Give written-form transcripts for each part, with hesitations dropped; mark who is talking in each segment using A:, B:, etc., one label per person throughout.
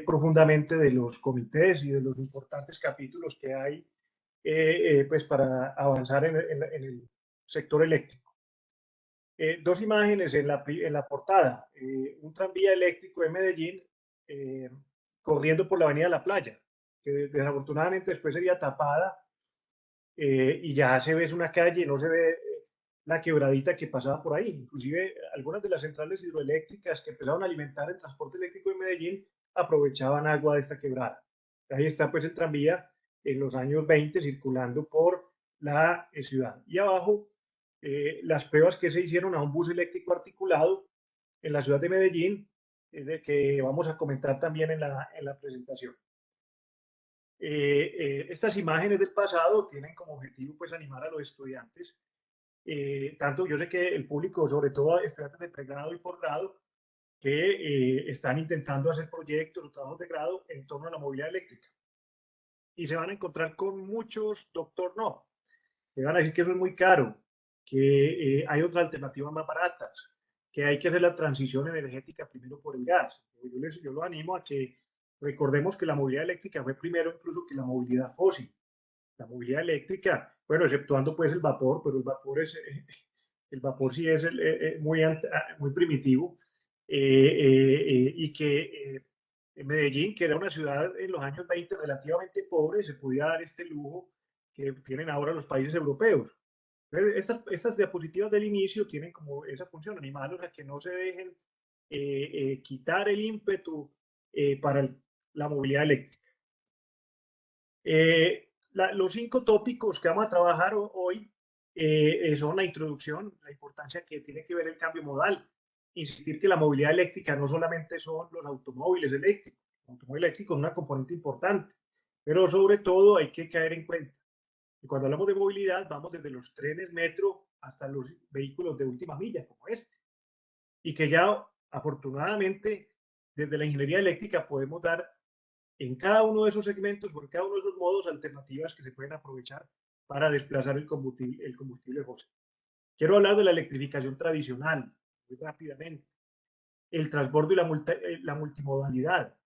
A: profundamente de los comités y de los importantes capítulos que hay pues para avanzar en el sector eléctrico. Dos imágenes en la portada. Un tranvía eléctrico en Medellín eh, corriendo por la avenida La Playa, que desafortunadamente después sería tapada y ya se ve es una calle, no se ve la quebradita que pasaba por ahí. Inclusive algunas de las centrales hidroeléctricas que empezaron a alimentar el transporte eléctrico en Medellín aprovechaban agua de esta quebrada. Ahí está pues el tranvía en los años 20 circulando por la ciudad. Y abajo las pruebas que se hicieron a un bus eléctrico articulado en la ciudad de Medellín, de que vamos a comentar también en la presentación. Estas imágenes del pasado tienen como objetivo pues animar a los estudiantes, tanto yo sé que el público, sobre todo estudiantes de pregrado y posgrado, que están intentando hacer proyectos o trabajos de grado en torno a la movilidad eléctrica. Y se van a encontrar con muchos doctor no, que van a decir que eso es muy caro, que hay otras alternativas más baratas, que hay que hacer la transición energética primero por el gas. Yo lo animo a que recordemos que la movilidad eléctrica fue primero incluso que la movilidad fósil. La movilidad eléctrica, bueno, exceptuando pues el vapor, pero el vapor sí es muy primitivo, y que en Medellín, que era una ciudad en los años 20 relativamente pobre, se podía dar este lujo que tienen ahora los países europeos. Estas diapositivas del inicio tienen como esa función, animarlos a que no se dejen quitar el ímpetu para la movilidad eléctrica. Los 5 tópicos que vamos a trabajar hoy son la introducción, la importancia que tiene que ver el cambio modal, insistir que la movilidad eléctrica no solamente son los automóviles eléctricos, el automóvil eléctrico es una componente importante, pero sobre todo hay que caer en cuenta que cuando hablamos de movilidad vamos desde los trenes metro hasta los vehículos de última milla como este, y que ya afortunadamente desde la ingeniería eléctrica podemos dar en cada uno de esos segmentos o en cada uno de esos modos alternativas que se pueden aprovechar para desplazar el combustible fósil. Quiero hablar de la electrificación tradicional, muy rápidamente, el transbordo y la multimodalidad,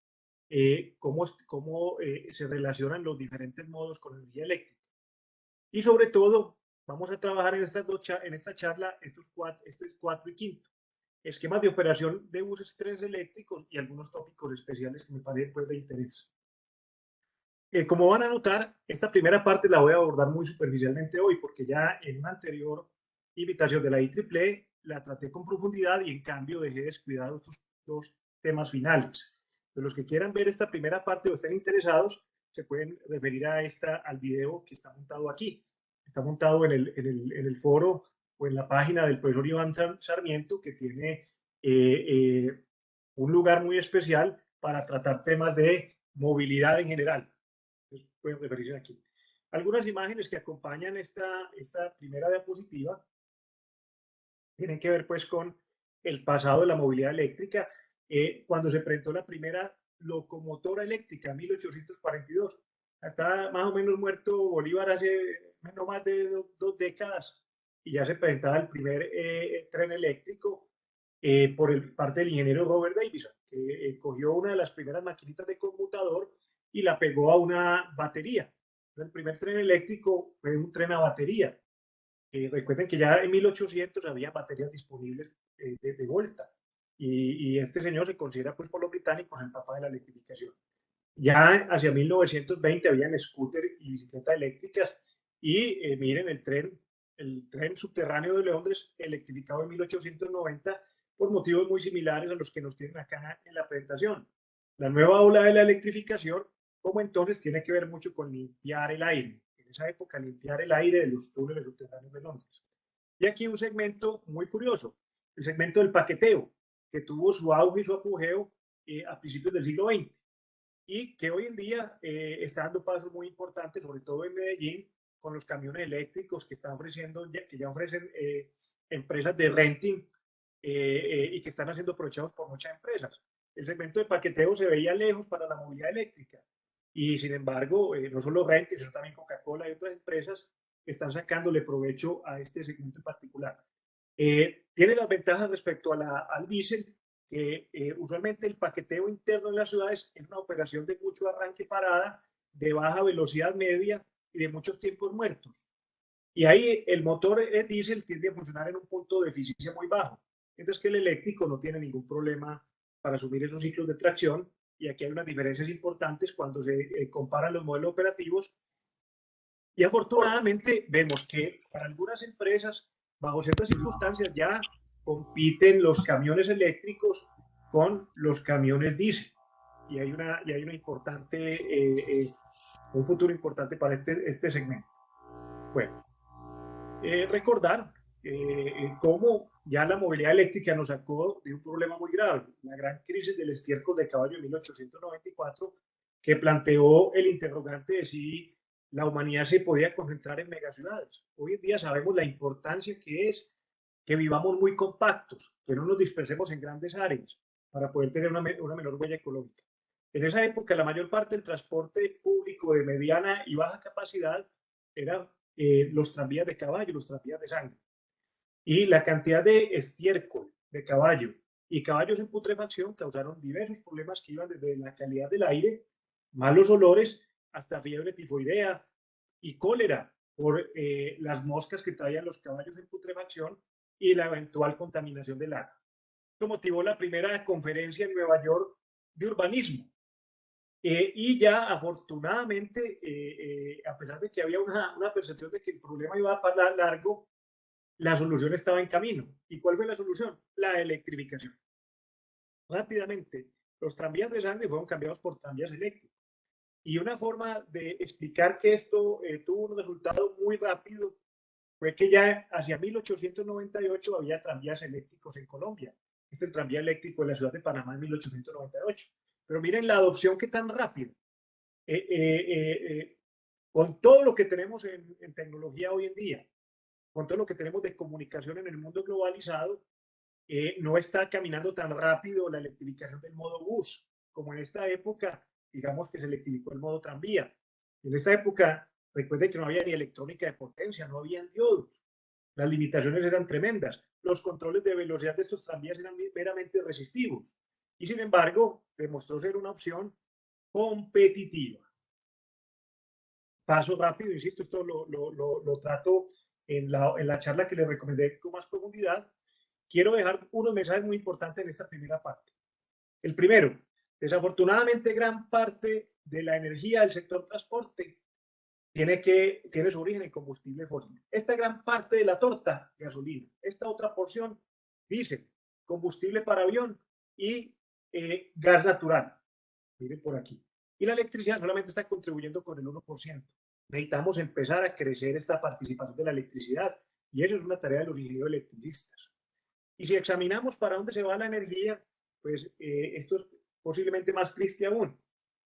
A: cómo se relacionan los diferentes modos con energía eléctrica. Y sobre todo, vamos a trabajar en esta charla estos cuatro y quinto, esquemas de operación de buses y trenes eléctricos y algunos tópicos especiales que me parecen pues, de interés. Como van a notar, esta primera parte la voy a abordar muy superficialmente hoy, porque ya en una anterior invitación de la IEEE la traté con profundidad y en cambio dejé descuidados estos dos temas finales. De los que quieran ver esta primera parte o estén interesados, se pueden referir al video que está montado aquí. Está montado en el foro o en la página del profesor Iván Sarmiento, que tiene un lugar muy especial para tratar temas de movilidad en general. Pueden referirse aquí. Algunas imágenes que acompañan esta primera diapositiva tienen que ver pues con el pasado de la movilidad eléctrica, cuando se presentó la primera locomotora eléctrica en 1842. Está más o menos muerto Bolívar hace no más de dos décadas y ya se presentaba el primer tren eléctrico parte del ingeniero Robert Davison, que cogió una de las primeras maquinitas de conmutador y la pegó a una batería. El primer tren eléctrico fue un tren a batería. Recuerden que ya en 1800 había baterías disponibles de Volta y este señor se considera pues por los británicos el papá de la electrificación. Ya hacia 1920 habían scooter y bicicletas eléctricas y miren el tren subterráneo de Londres electrificado en 1890 por motivos muy similares a los que nos tienen acá en la presentación. La nueva ola de la electrificación, como entonces, tiene que ver mucho con limpiar el aire. En esa época, limpiar el aire de los túneles subterráneos de Londres. Y aquí un segmento muy curioso, el segmento del paqueteo, que tuvo su auge y su apogeo a principios del siglo XX y que hoy en día está dando pasos muy importantes, sobre todo en Medellín, con los camiones eléctricos que están ofreciendo, que ya ofrecen empresas de renting y que están siendo aprovechados por muchas empresas. El segmento de paqueteo se veía lejos para la movilidad eléctrica y sin embargo, no solo renting, sino también Coca-Cola y otras empresas están sacándole provecho a este segmento en particular. Tiene las ventajas respecto al diésel, que usualmente el paqueteo interno en las ciudades es una operación de mucho arranque-parada, de baja velocidad media y de muchos tiempos muertos. Y ahí el motor diésel tiende a funcionar en un punto de eficiencia muy bajo. Entonces que el eléctrico no tiene ningún problema para asumir esos ciclos de tracción, y aquí hay unas diferencias importantes cuando se comparan los modelos operativos. Y afortunadamente vemos que para algunas empresas, bajo ciertas circunstancias, ya compiten los camiones eléctricos con los camiones diésel. Y hay una importante, un futuro importante para este segmento. Bueno, recordar cómo ya la movilidad eléctrica nos sacó de un problema muy grave, la gran crisis del estiércol de caballo en 1894, que planteó el interrogante de si la humanidad se podía concentrar en megaciudades. Hoy en día sabemos la importancia que es que vivamos muy compactos, que no nos dispersemos en grandes áreas para poder tener una menor huella ecológica. En esa época, la mayor parte del transporte público de mediana y baja capacidad era los tranvías de caballo, los tranvías de sangre. Y la cantidad de estiércol de caballo y caballos en putrefacción causaron diversos problemas que iban desde la calidad del aire, malos olores, hasta fiebre tifoidea y cólera por las moscas que traían los caballos en putrefacción y la eventual contaminación del agua. Esto motivó la primera conferencia en Nueva York de urbanismo. Y ya afortunadamente, a pesar de que había una percepción de que el problema iba a pasar largo, la solución estaba en camino. ¿Y cuál fue la solución? La electrificación. Rápidamente, los tranvías de sangre fueron cambiados por tranvías eléctricos. Y una forma de explicar que esto tuvo un resultado muy rápido fue que ya hacia 1898 había tranvías eléctricos en Colombia. Este es el tranvía eléctrico de la ciudad de Panamá en 1898. Pero miren la adopción que tan rápido. Con todo lo que tenemos en tecnología hoy en día, con todo lo que tenemos de comunicación en el mundo globalizado, no está caminando tan rápido la electrificación del modo bus, como en esta época, digamos que se electrificó el modo tranvía. En esta época, recuerden que no había ni electrónica de potencia, no había diodos, las limitaciones eran tremendas, los controles de velocidad de estos tranvías eran meramente resistivos, y sin embargo, demostró ser una opción competitiva. Paso rápido, insisto, esto lo trato en la charla que les recomendé con más profundidad. Quiero dejar unos mensajes muy importantes en esta primera parte. El primero, desafortunadamente gran parte de la energía del sector transporte tiene su origen en combustible fósil. Esta gran parte de la torta, gasolina. Esta otra porción, diésel, combustible para avión y gas natural. Miren por aquí. Y la electricidad solamente está contribuyendo con el 1%. Necesitamos empezar a crecer esta participación de la electricidad, y eso es una tarea de los ingenieros electricistas. Y si examinamos para dónde se va la energía, pues esto es posiblemente más triste aún.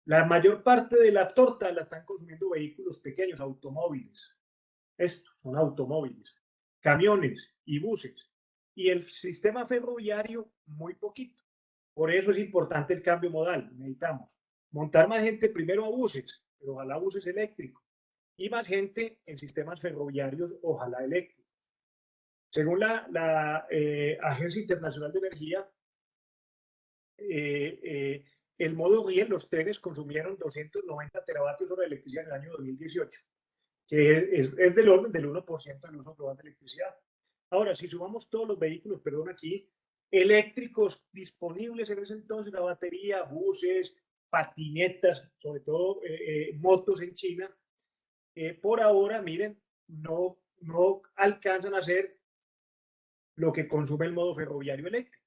A: La mayor parte de la torta la están consumiendo vehículos pequeños, automóviles. Estos son automóviles, camiones y buses. Y el sistema ferroviario, muy poquito. Por eso es importante el cambio modal. Necesitamos montar más gente primero a buses, pero ojalá buses eléctricos, y más gente en sistemas ferroviarios, ojalá eléctricos. Según la Agencia Internacional de Energía, el modo RIE, los trenes consumieron 290 teravatios hora de electricidad en el año 2018, que es del orden del 1% del uso global de electricidad. Ahora, si sumamos todos los vehículos, perdón, aquí, eléctricos disponibles en ese entonces, la batería, buses, patinetas, sobre todo motos en China, por ahora, miren, no alcanzan a ser lo que consume el modo ferroviario eléctrico.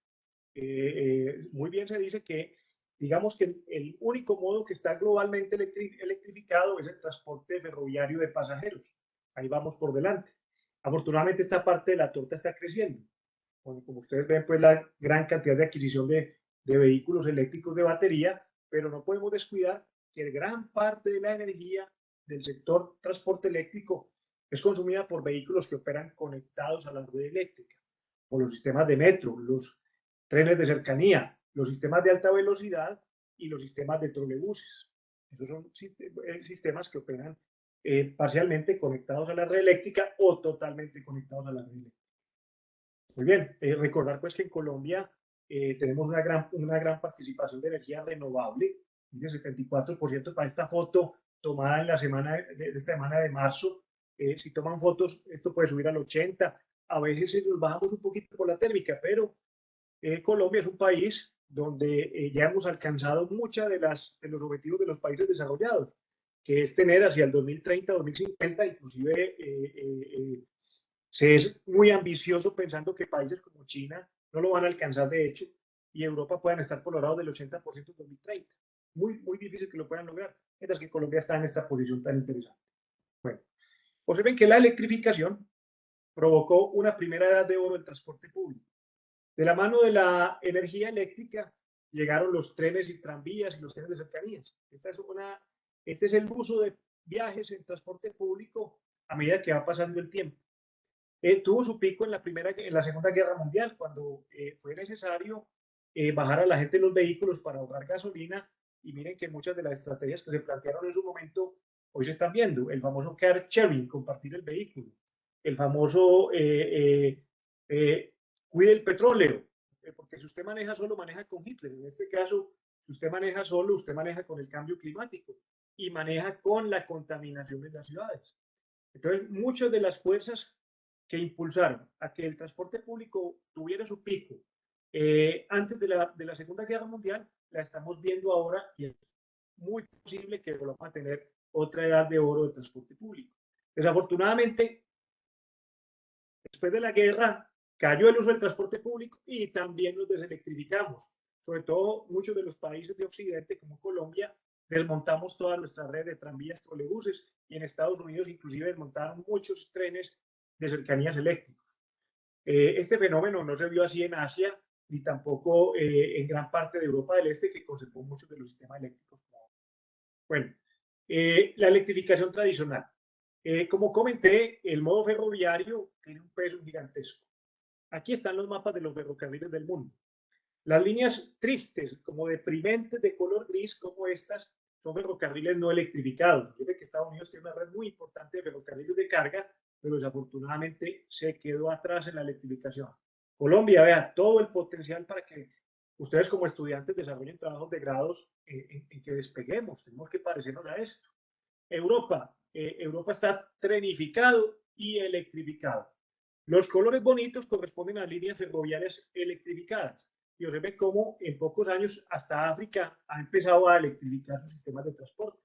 A: Muy bien se dice que, digamos que el único modo que está globalmente electrificado es el transporte ferroviario de pasajeros. Ahí vamos por delante. Afortunadamente esta parte de la torta está creciendo. Como ustedes ven, pues la gran cantidad de adquisición de vehículos eléctricos de batería, pero no podemos descuidar que gran parte de la energía del sector transporte eléctrico es consumida por vehículos que operan conectados a la red eléctrica, por los sistemas de metro, los trenes de cercanía, los sistemas de alta velocidad y los sistemas de trolebuses. Esos son sistemas que operan parcialmente conectados a la red eléctrica o totalmente conectados a la red eléctrica. Muy bien, recordar pues que en Colombia tenemos una gran participación de energía renovable, de 74% para esta foto tomada en la semana de esta semana de marzo. Si toman fotos, esto puede subir al 80%. A veces nos bajamos un poquito por la térmica, pero Colombia es un país donde ya hemos alcanzado muchas de los objetivos de los países desarrollados, que es tener hacia el 2030, 2050, inclusive se es muy ambicioso pensando que países como China no lo van a alcanzar de hecho, y Europa puedan estar por los lados del 80% en 2030. Muy, muy difícil que lo puedan lograr, mientras que Colombia está en esta posición tan interesante. Bueno, observen que la electrificación provocó una primera edad de oro del transporte público. De la mano de la energía eléctrica llegaron los trenes y tranvías y los trenes de cercanías. Este es el uso de viajes en transporte público a medida que va pasando el tiempo. Tuvo su pico en la Segunda Guerra Mundial, cuando fue necesario bajar a la gente de los vehículos para ahorrar gasolina, y miren que muchas de las estrategias que se plantearon en su momento hoy se están viendo. El famoso car sharing, compartir el vehículo. El famoso cuide el petróleo, porque si usted maneja solo, maneja con Hitler. En este caso, si usted maneja solo, usted maneja con el cambio climático y maneja con la contaminación de las ciudades. Entonces, muchas de las fuerzas que impulsaron a que el transporte público tuviera su pico antes de la Segunda Guerra Mundial, la estamos viendo ahora, y es muy posible que volvamos a tener otra edad de oro de transporte público. Desafortunadamente, después de la guerra, cayó el uso del transporte público y también nos deselectrificamos. Sobre todo, muchos de los países de Occidente, como Colombia, desmontamos toda nuestra red de tranvías, trolebuses, y en Estados Unidos inclusive desmontaron muchos trenes de cercanías eléctricos. Este fenómeno no se vio así en Asia, ni tampoco en gran parte de Europa del Este, que conservó muchos de los sistemas eléctricos. Bueno, la electrificación tradicional. Como comenté, el modo ferroviario tiene un peso gigantesco. Aquí están los mapas de los ferrocarriles del mundo. Las líneas tristes, como deprimentes de color gris, como estas, son ferrocarriles no electrificados. Fíjate que Estados Unidos tiene una red muy importante de ferrocarriles de carga, pero desafortunadamente se quedó atrás en la electrificación. Colombia, vea, todo el potencial para que ustedes como estudiantes desarrollen trabajos de grados en que despeguemos. Tenemos que parecernos a esto. Europa está trenificado y electrificado. Los colores bonitos corresponden a líneas ferroviarias electrificadas. Y observen cómo en pocos años hasta África ha empezado a electrificar sus sistemas de transporte.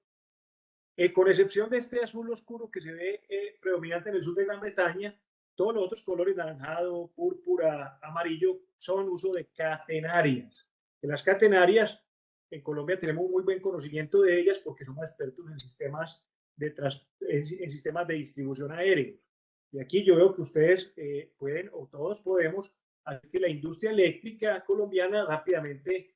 A: Con excepción de este azul oscuro que se ve predominante en el sur de Gran Bretaña, todos los otros colores, naranjado, púrpura, amarillo, son uso de catenarias. En las catenarias, en Colombia tenemos muy buen conocimiento de ellas porque somos expertos en sistemas de distribución aéreos. Y aquí yo veo que ustedes pueden, o todos podemos, hacer que la industria eléctrica colombiana rápidamente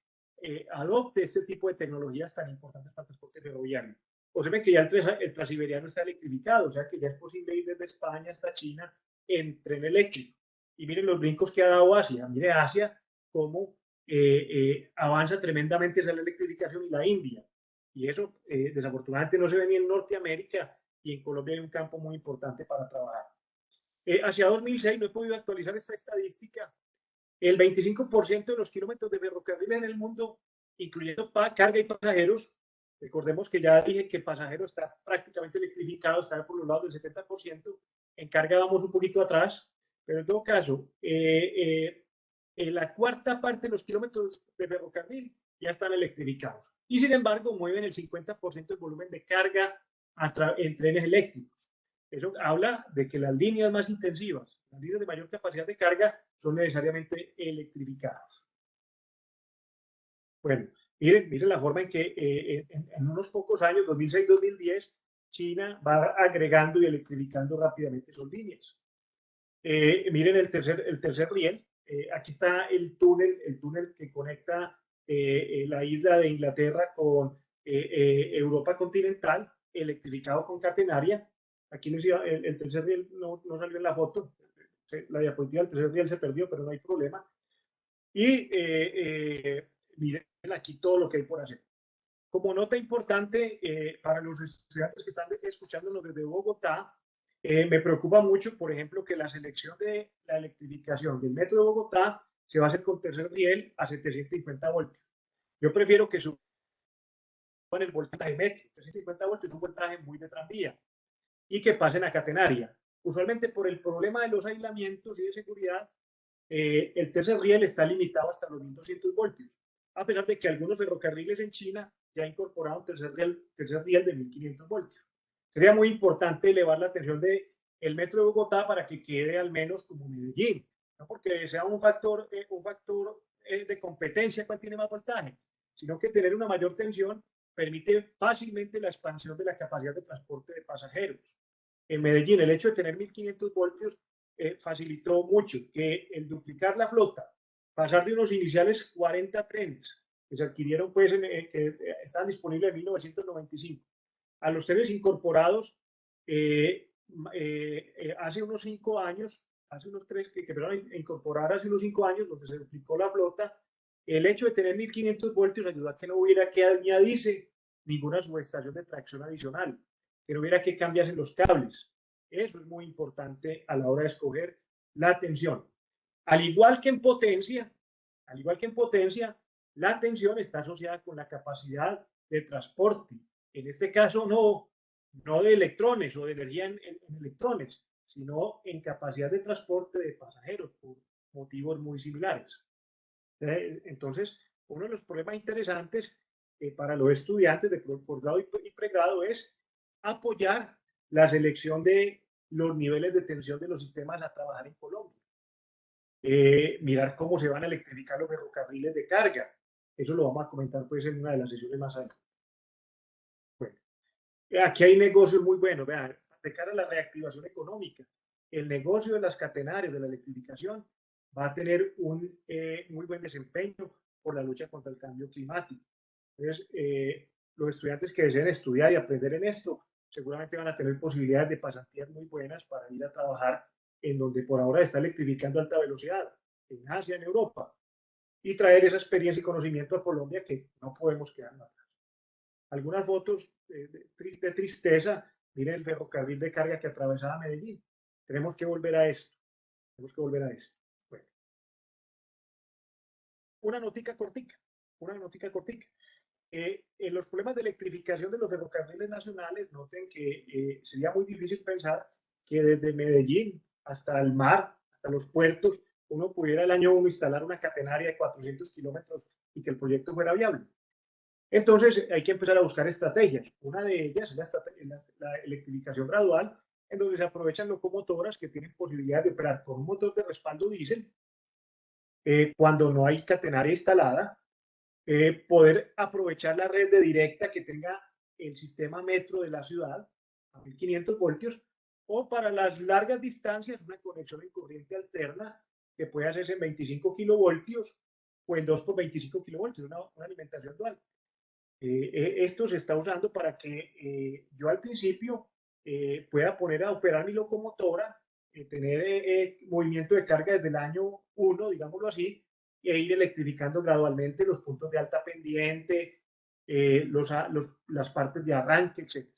A: adopte este tipo de tecnologías tan importantes para el transporte ferroviario. Observen que ya el transiberiano está electrificado, o sea que ya es posible ir desde España hasta China en tren eléctrico. Y miren los brincos que ha dado Asia. Mire Asia cómo avanza tremendamente hacia la electrificación, y la India. Y eso desafortunadamente no se ve ni en Norteamérica, y en Colombia hay un campo muy importante para trabajar. Hacia 2006, no he podido actualizar esta estadística, el 25% de los kilómetros de ferrocarriles en el mundo, incluyendo carga y pasajeros, recordemos que ya dije que el pasajero está prácticamente electrificado, está por los lados del 70%, en carga vamos un poquito atrás, pero en todo caso, la cuarta parte de los kilómetros de ferrocarril ya están electrificados, y sin embargo mueven el 50% del volumen de carga en trenes eléctricos. Eso habla de que las líneas más intensivas, las líneas de mayor capacidad de carga, son necesariamente electrificadas. Bueno, miren la forma en que en unos pocos años, 2006-2010, China va agregando y electrificando rápidamente sus líneas. Miren el tercer riel. Aquí está el túnel que conecta la isla de Inglaterra con Europa continental, electrificado con catenaria. Aquí el tercer riel no salió en la foto, la diapositiva del tercer riel se perdió, pero no hay problema. Y miren aquí todo lo que hay por hacer. Como nota importante para los estudiantes que están escuchándonos desde Bogotá, me preocupa mucho, por ejemplo, que la selección de la electrificación del metro de Bogotá se va a hacer con tercer riel a 750 voltios. Yo prefiero que suban el voltaje de metro. 350 voltios es un voltaje muy de tranvía. Y que pasen a catenaria. Usualmente por el problema de los aislamientos y de seguridad, el tercer riel está limitado hasta los 1200 voltios, a pesar de que algunos ferrocarriles en China ya incorporaron tercer riel de 1500 voltios. Sería muy importante elevar la tensión del metro de Bogotá para que quede al menos como Medellín, no porque sea un factor de competencia cuál tiene más voltaje, sino que tener una mayor tensión permite fácilmente la expansión de la capacidad de transporte de pasajeros. En Medellín, el hecho de tener 1500 voltios facilitó mucho que el duplicar la flota, pasar de unos iniciales 40 trenes que se adquirieron, pues, que estaban disponibles en 1995, a los trenes incorporados hace unos 5 años, hace unos 3 que empezaron a incorporar hace unos 5 años, donde se duplicó la flota. El hecho de tener 1500 voltios ayudó a que no hubiera que añadirse ninguna subestación de tracción adicional, que no hubiera que cambiarse los cables. Eso es muy importante a la hora de escoger la tensión. Al igual que en potencia, la tensión está asociada con la capacidad de transporte. En este caso, no de electrones o de energía en electrones, sino en capacidad de transporte de pasajeros por motivos muy similares. Entonces, uno de los problemas interesantes para los estudiantes de posgrado y pregrado es apoyar la selección de los niveles de tensión de los sistemas a trabajar en Colombia. Mirar cómo se van a electrificar los ferrocarriles de carga. Eso lo vamos a comentar pues en una de las sesiones más adelante. Bueno, aquí hay negocios muy buenos. Vean, de cara a la reactivación económica, el negocio de las catenarias, de la electrificación, va a tener un muy buen desempeño por la lucha contra el cambio climático. Entonces, los estudiantes que deseen estudiar y aprender en esto, seguramente van a tener posibilidades de pasantías muy buenas para ir a trabajar en donde por ahora está electrificando a alta velocidad, en Asia, en Europa, y traer esa experiencia y conocimiento a Colombia que no podemos quedarnos atrás. Algunas fotos de tristeza. Miren el ferrocarril de carga que atravesaba Medellín. Tenemos que volver a esto. Bueno. Una notica cortica. En los problemas de electrificación de los ferrocarriles nacionales, noten que sería muy difícil pensar que desde Medellín hasta el mar, hasta los puertos, uno pudiera el año 1 instalar una catenaria de 400 kilómetros y que el proyecto fuera viable. Entonces hay que empezar a buscar estrategias. Una de ellas es la electrificación gradual, en donde se aprovechan locomotoras que tienen posibilidad de operar con un motor de respaldo diésel cuando no hay catenaria instalada, poder aprovechar la red de directa que tenga el sistema metro de la ciudad a 1500 voltios, o para las largas distancias una conexión en corriente alterna que puede hacerse en 25 kilovoltios o en 2 por 25 kilovoltios, una alimentación dual. Esto se está usando para que yo al principio pueda poner a operar mi locomotora, tener movimiento de carga desde el año 1, digámoslo así, e ir electrificando gradualmente los puntos de alta pendiente, las partes de arranque, etc.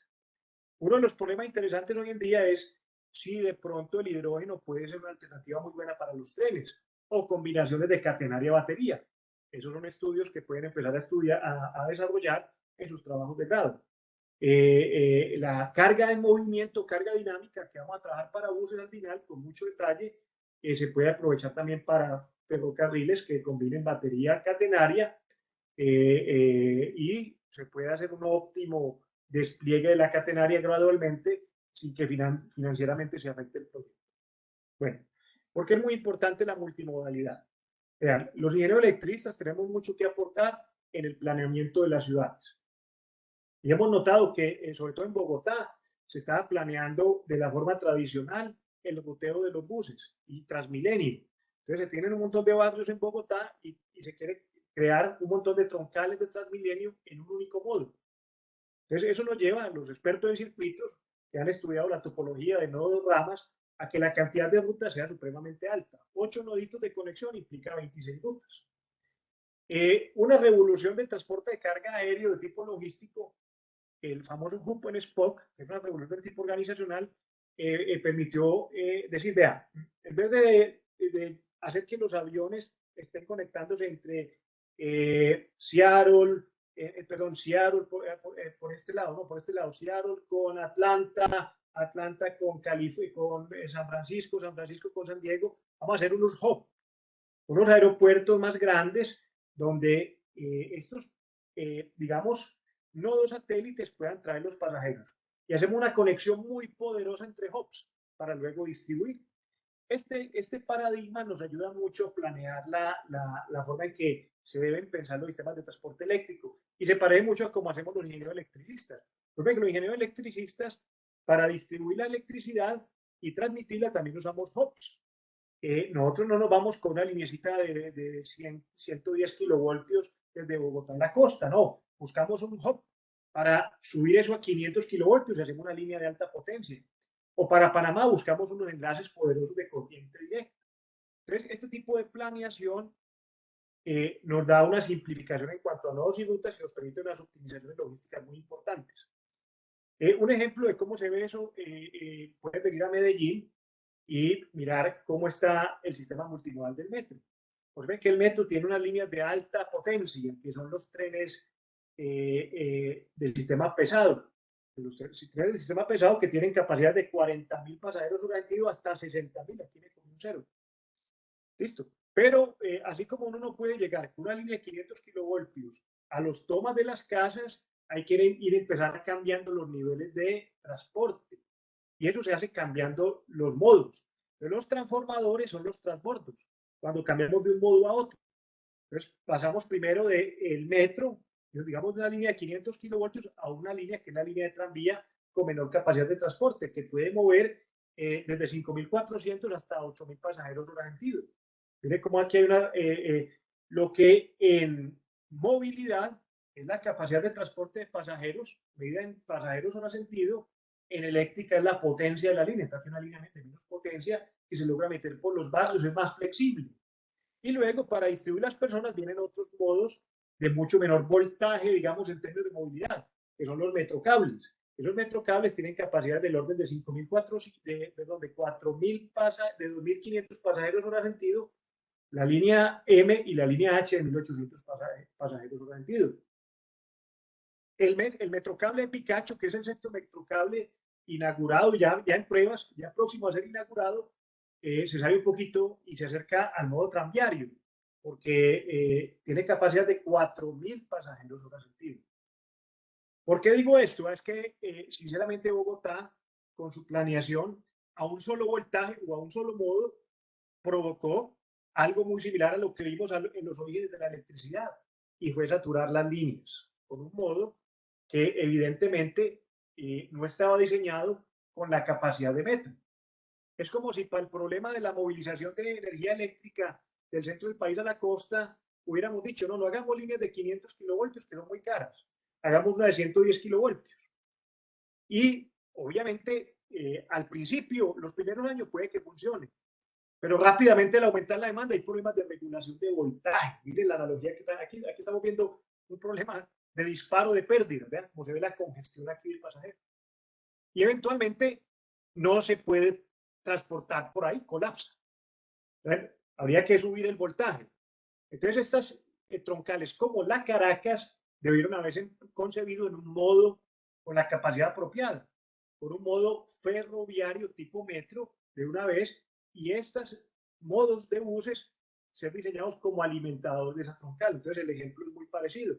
A: Uno de los problemas interesantes hoy en día es si de pronto el hidrógeno puede ser una alternativa muy buena para los trenes o combinaciones de catenaria batería. Esos son estudios que pueden empezar a estudiar, a desarrollar en sus trabajos de grado. La carga en movimiento, carga dinámica, que vamos a trabajar para buses al final con mucho detalle, se puede aprovechar también para ferrocarriles que combinen batería catenaria y se puede hacer un óptimo despliegue de la catenaria gradualmente sin que financieramente se afecte el proyecto. Bueno, porque es muy importante la multimodalidad. Vean, los ingenieros electricistas tenemos mucho que aportar en el planeamiento de las ciudades. Y hemos notado que, sobre todo en Bogotá, se estaba planeando de la forma tradicional el ruteo de los buses y Transmilenio. Entonces se tienen un montón de barrios en Bogotá y se quiere crear un montón de troncales de Transmilenio en un único modo. Entonces eso nos lleva a los expertos en circuitos que han estudiado la topología de nodos ramas a que la cantidad de rutas sea supremamente alta. 8 noditos de conexión implica 26 rutas. Una revolución del transporte de carga aéreo de tipo logístico, el famoso Hub and Spoke, que es una revolución de tipo organizacional, permitió decir, vea, en vez de hacer que los aviones estén conectándose entre Seattle, Seattle por este lado, ¿no? Por este lado, Seattle con Atlanta, Atlanta con California, con San Francisco, San Francisco con San Diego. Vamos a hacer unos hubs, unos aeropuertos más grandes donde estos, digamos, nodos satélites puedan traer los pasajeros. Y hacemos una conexión muy poderosa entre hubs para luego distribuir. Este paradigma nos ayuda mucho a planear la forma en que se deben pensar los sistemas de transporte eléctrico y se parece mucho a cómo hacemos los ingenieros electricistas. Porque los ingenieros electricistas, para distribuir la electricidad y transmitirla, también usamos hubs. Nosotros no nos vamos con una linecita de 110 kilovoltios desde Bogotá a la costa, no. Buscamos un hub para subir eso a 500 kilovoltios y hacemos una línea de alta potencia. O para Panamá buscamos unos enlaces poderosos de corriente directa. Entonces, este tipo de planeación nos da una simplificación en cuanto a nodos y rutas y nos permite unas optimizaciones logísticas muy importantes. Un ejemplo de cómo se ve eso, puedes venir a Medellín y mirar cómo está el sistema multimodal del metro. Pues ven que el metro tiene unas líneas de alta potencia, que son los trenes del sistema pesado. Los trenes del sistema pesado que tienen capacidad de 40.000 pasajeros por sentido hasta 60.000, aquí viene como un cero. Listo. Pero así como uno no puede llegar con una línea de 500 kilovoltios a los tomas de las casas, hay que ir empezar cambiando los niveles de transporte. Y eso se hace cambiando los modos. Pero los transformadores son los transbordos, cuando cambiamos de un modo a otro. Entonces, pasamos primero del metro, digamos, de una línea de 500 kilovoltios a una línea que es la línea de tranvía con menor capacidad de transporte, que puede mover desde 5.400 hasta 8.000 pasajeros hora sentido. Miren cómo aquí hay lo que en movilidad es la capacidad de transporte de pasajeros, medida en pasajeros hora sentido. En eléctrica es la potencia de la línea, está aquí una línea de menos potencia que se logra meter por los barrios, es más flexible. Y luego para distribuir las personas vienen otros modos de mucho menor voltaje, digamos, en términos de movilidad, que son los metrocables. Esos metrocables tienen capacidad del orden de 4.000 de 2.500 pasajeros hora sentido, la línea M y la línea H de 1.800 pasajeros hora sentido. El metrocable de Picacho, que es el sexto metrocable inaugurado ya en pruebas, ya próximo a ser inaugurado, se sale un poquito y se acerca al modo tranviario, porque tiene capacidad de 4.000 pasajeros hora sentido. ¿Por qué digo esto? Es que, sinceramente, Bogotá, con su planeación a un solo voltaje o a un solo modo, provocó algo muy similar a lo que vimos en los orígenes de la electricidad, y fue saturar las líneas con un modo que evidentemente no estaba diseñado con la capacidad de metro. Es como si para el problema de la movilización de energía eléctrica del centro del país a la costa hubiéramos dicho, no hagamos líneas de 500 kilovoltios que son muy caras, hagamos una de 110 kilovoltios. Y obviamente al principio, los primeros años puede que funcione, pero rápidamente al aumentar la demanda hay problemas de regulación de voltaje. Miren la analogía que están aquí estamos viendo un problema de disparo de pérdidas, ¿verdad? Como se ve la congestión aquí del pasajero. Y eventualmente no se puede transportar por ahí, colapsa. ¿Verdad? Habría que subir el voltaje. Entonces estas troncales como la Caracas debieron haberse concebido en un modo con la capacidad apropiada, por un modo ferroviario tipo metro de una vez, y estos modos de buses ser diseñados como alimentadores de esa troncal. Entonces el ejemplo es muy parecido.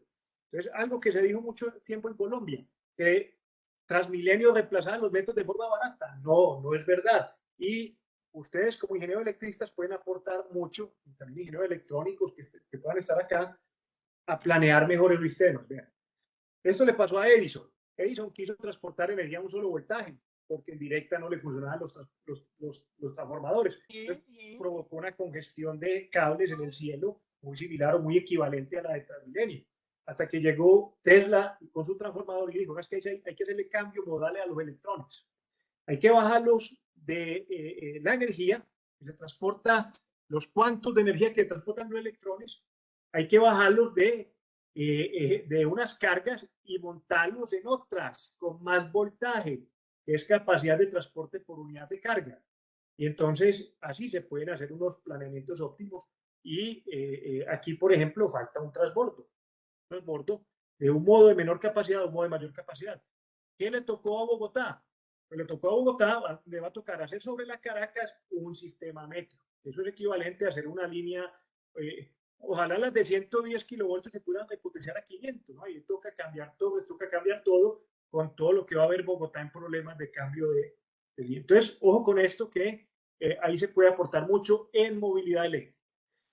A: Entonces algo que se dijo mucho tiempo en Colombia, que Transmilenio reemplazaba los metros de forma barata. No, no es verdad. Y ustedes como ingenieros electricistas pueden aportar mucho, y también ingenieros electrónicos que puedan estar acá, a planear mejor el sistema. Vean. Esto le pasó a Edison. Edison quiso transportar energía a un solo voltaje, porque en directa no le funcionaban los transformadores. Entonces, provocó una congestión de cables en el cielo muy similar o muy equivalente a la de Transmilenio. Hasta que llegó Tesla con su transformador y dijo, no, es que hay que hacerle cambio modal a los electrones. Hay que bajarlos de la energía que se transporta, los cuantos de energía que transportan los electrones, hay que bajarlos de unas cargas y montarlos en otras con más voltaje, que es capacidad de transporte por unidad de carga. Y entonces así se pueden hacer unos planeamientos óptimos y aquí, por ejemplo, falta un transbordo de un modo de menor capacidad a un modo de mayor capacidad. ¿Qué le tocó a Bogotá? Pues le tocó a Bogotá, le va a tocar hacer sobre la Caracas un sistema metro. Eso es equivalente a hacer una línea, ojalá las de 110 kilovoltios se puedan potenciar a 500, ¿no? Ahí toca cambiar todo, les toca cambiar todo con todo lo que va a haber Bogotá en problemas de cambio de entonces, ojo con esto que ahí se puede aportar mucho en movilidad eléctrica.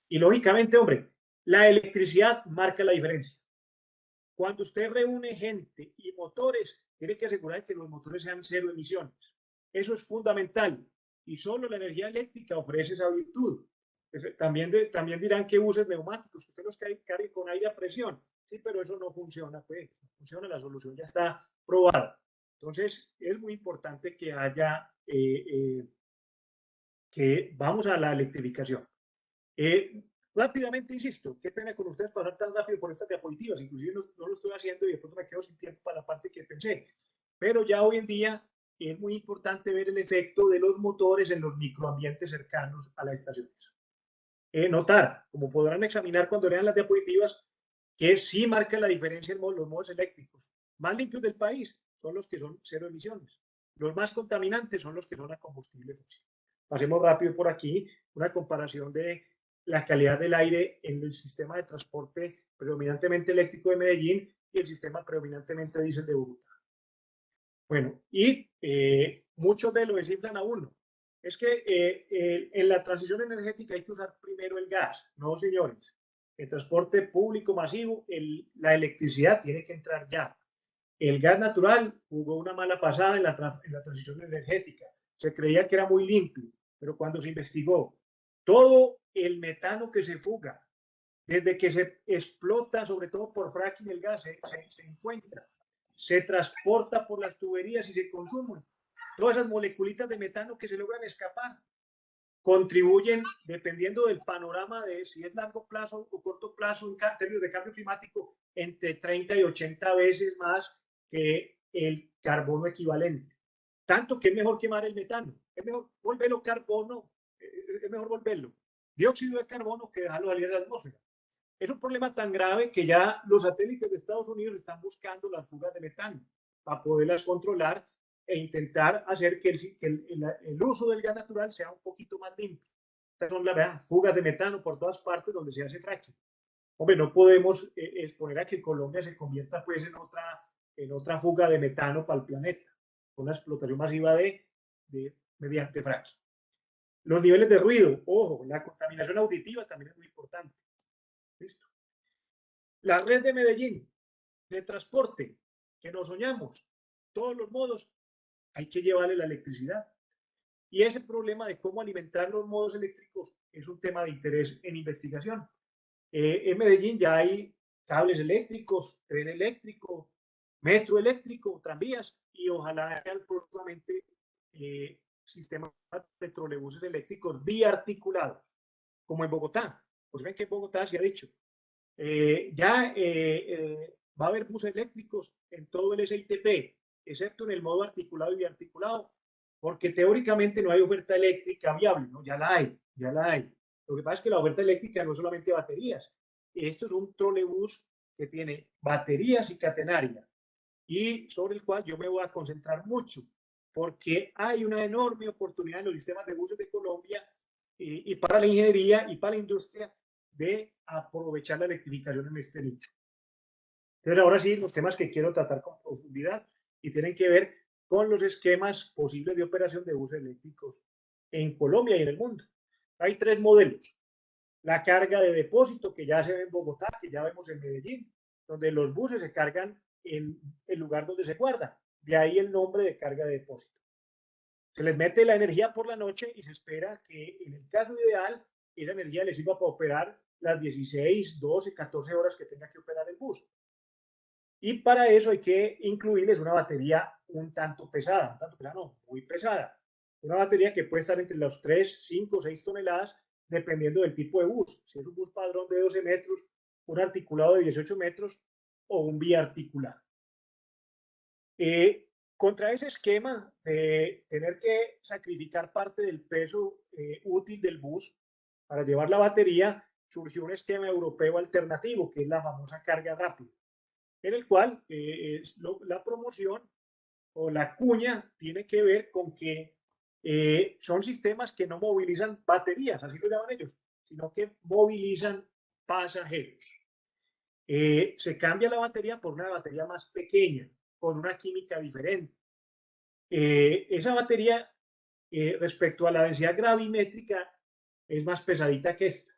A: Y lógicamente, hombre, la electricidad marca la diferencia. Cuando usted reúne gente y motores, tiene que asegurar que los motores sean cero emisiones. Eso es fundamental. Y solo la energía eléctrica ofrece esa virtud. También dirán que uses neumáticos, que usted los cargue con aire a presión. Sí, pero eso no funciona, pues. No funciona, la solución ya está probada. Entonces, es muy importante que haya, que vamos a la electrificación. Rápidamente, insisto, qué pena con ustedes pasar tan rápido por estas diapositivas, inclusive no lo estoy haciendo y de pronto me quedo sin tiempo para la parte que pensé, pero ya hoy en día es muy importante ver el efecto de los motores en los microambientes cercanos a las estaciones. Notar, como podrán examinar cuando lean las diapositivas, que sí marca la diferencia en los modos eléctricos. Más limpios del país son los que son cero emisiones. Los más contaminantes son los que son a combustible fósil. Pasemos rápido por aquí, una comparación de la calidad del aire en el sistema de transporte predominantemente eléctrico de Medellín y el sistema predominantemente diésel de Bogotá. Bueno, y muchos de lo descifran a uno. Es que en la transición energética hay que usar primero el gas. No, señores. El transporte público masivo, la electricidad tiene que entrar ya. El gas natural jugó una mala pasada en la transición energética. Se creía que era muy limpio, pero cuando se investigó todo el metano que se fuga, desde que se explota, sobre todo por fracking, el gas se encuentra, se transporta por las tuberías y se consumen. Todas esas moleculitas de metano que se logran escapar contribuyen, dependiendo del panorama de si es largo plazo o corto plazo en términos de cambio climático, entre 30 y 80 veces más que el carbono equivalente. Tanto que es mejor quemar el metano, es mejor volverlo carbono, es mejor volverlo dióxido de carbono que dejarlo salir a la atmósfera. Es un problema tan grave que ya los satélites de Estados Unidos están buscando las fugas de metano para poderlas controlar e intentar hacer que el uso del gas natural sea un poquito más limpio. Estas son las fugas de metano por todas partes donde se hace fracking. Hombre, no podemos exponer a que Colombia se convierta pues en otra fuga de metano para el planeta, con una explotación masiva mediante fracking. Los niveles de ruido, ojo, la contaminación auditiva también es muy importante. ¿Listo? La red de Medellín de transporte, que nos soñamos, todos los modos, hay que llevarle la electricidad. Y ese problema de cómo alimentar los modos eléctricos es un tema de interés en investigación. En Medellín ya hay cables eléctricos, tren eléctrico, metro eléctrico, tranvías y ojalá hayan próximamente sistemas de trolebuses eléctricos biarticulados, como en Bogotá. Pues ven que en Bogotá se ha dicho, va a haber buses eléctricos en todo el SITP, excepto en el modo articulado y biarticulado, porque teóricamente no hay oferta eléctrica viable, ¿no? Ya la hay, ya la hay. Lo que pasa es que la oferta eléctrica no es solamente baterías. Esto es un trolebús que tiene baterías y catenaria y sobre el cual yo me voy a concentrar mucho, porque hay una enorme oportunidad en los sistemas de buses de Colombia y para la ingeniería y para la industria de aprovechar la electrificación en este nicho. Entonces, ahora sí, los temas que quiero tratar con profundidad y tienen que ver con los esquemas posibles de operación de buses eléctricos en Colombia y en el mundo. Hay tres modelos. La carga de depósito, que ya se ve en Bogotá, que ya vemos en Medellín, donde los buses se cargan en el lugar donde se guarda. De ahí el nombre de carga de depósito. Se les mete la energía por la noche y se espera que en el caso ideal esa energía les sirva para operar las 16, 12, 14 horas que tenga que operar el bus. Y para eso hay que incluirles una batería un tanto pesada, no, muy pesada. Una batería que puede estar entre los 3, 5, 6 toneladas, dependiendo del tipo de bus. Si es un bus padrón de 12 metros, un articulado de 18 metros o un biarticulado. Contra ese esquema de tener que sacrificar parte del peso útil del bus para llevar la batería, surgió un esquema europeo alternativo, que es la famosa carga rápida, en el cual la promoción o la cuña tiene que ver con que son sistemas que no movilizan baterías, así lo llaman ellos, sino que movilizan pasajeros. Se cambia la batería por una batería más pequeña, con una química diferente. Esa batería, respecto a la densidad gravimétrica, es más pesadita que esta,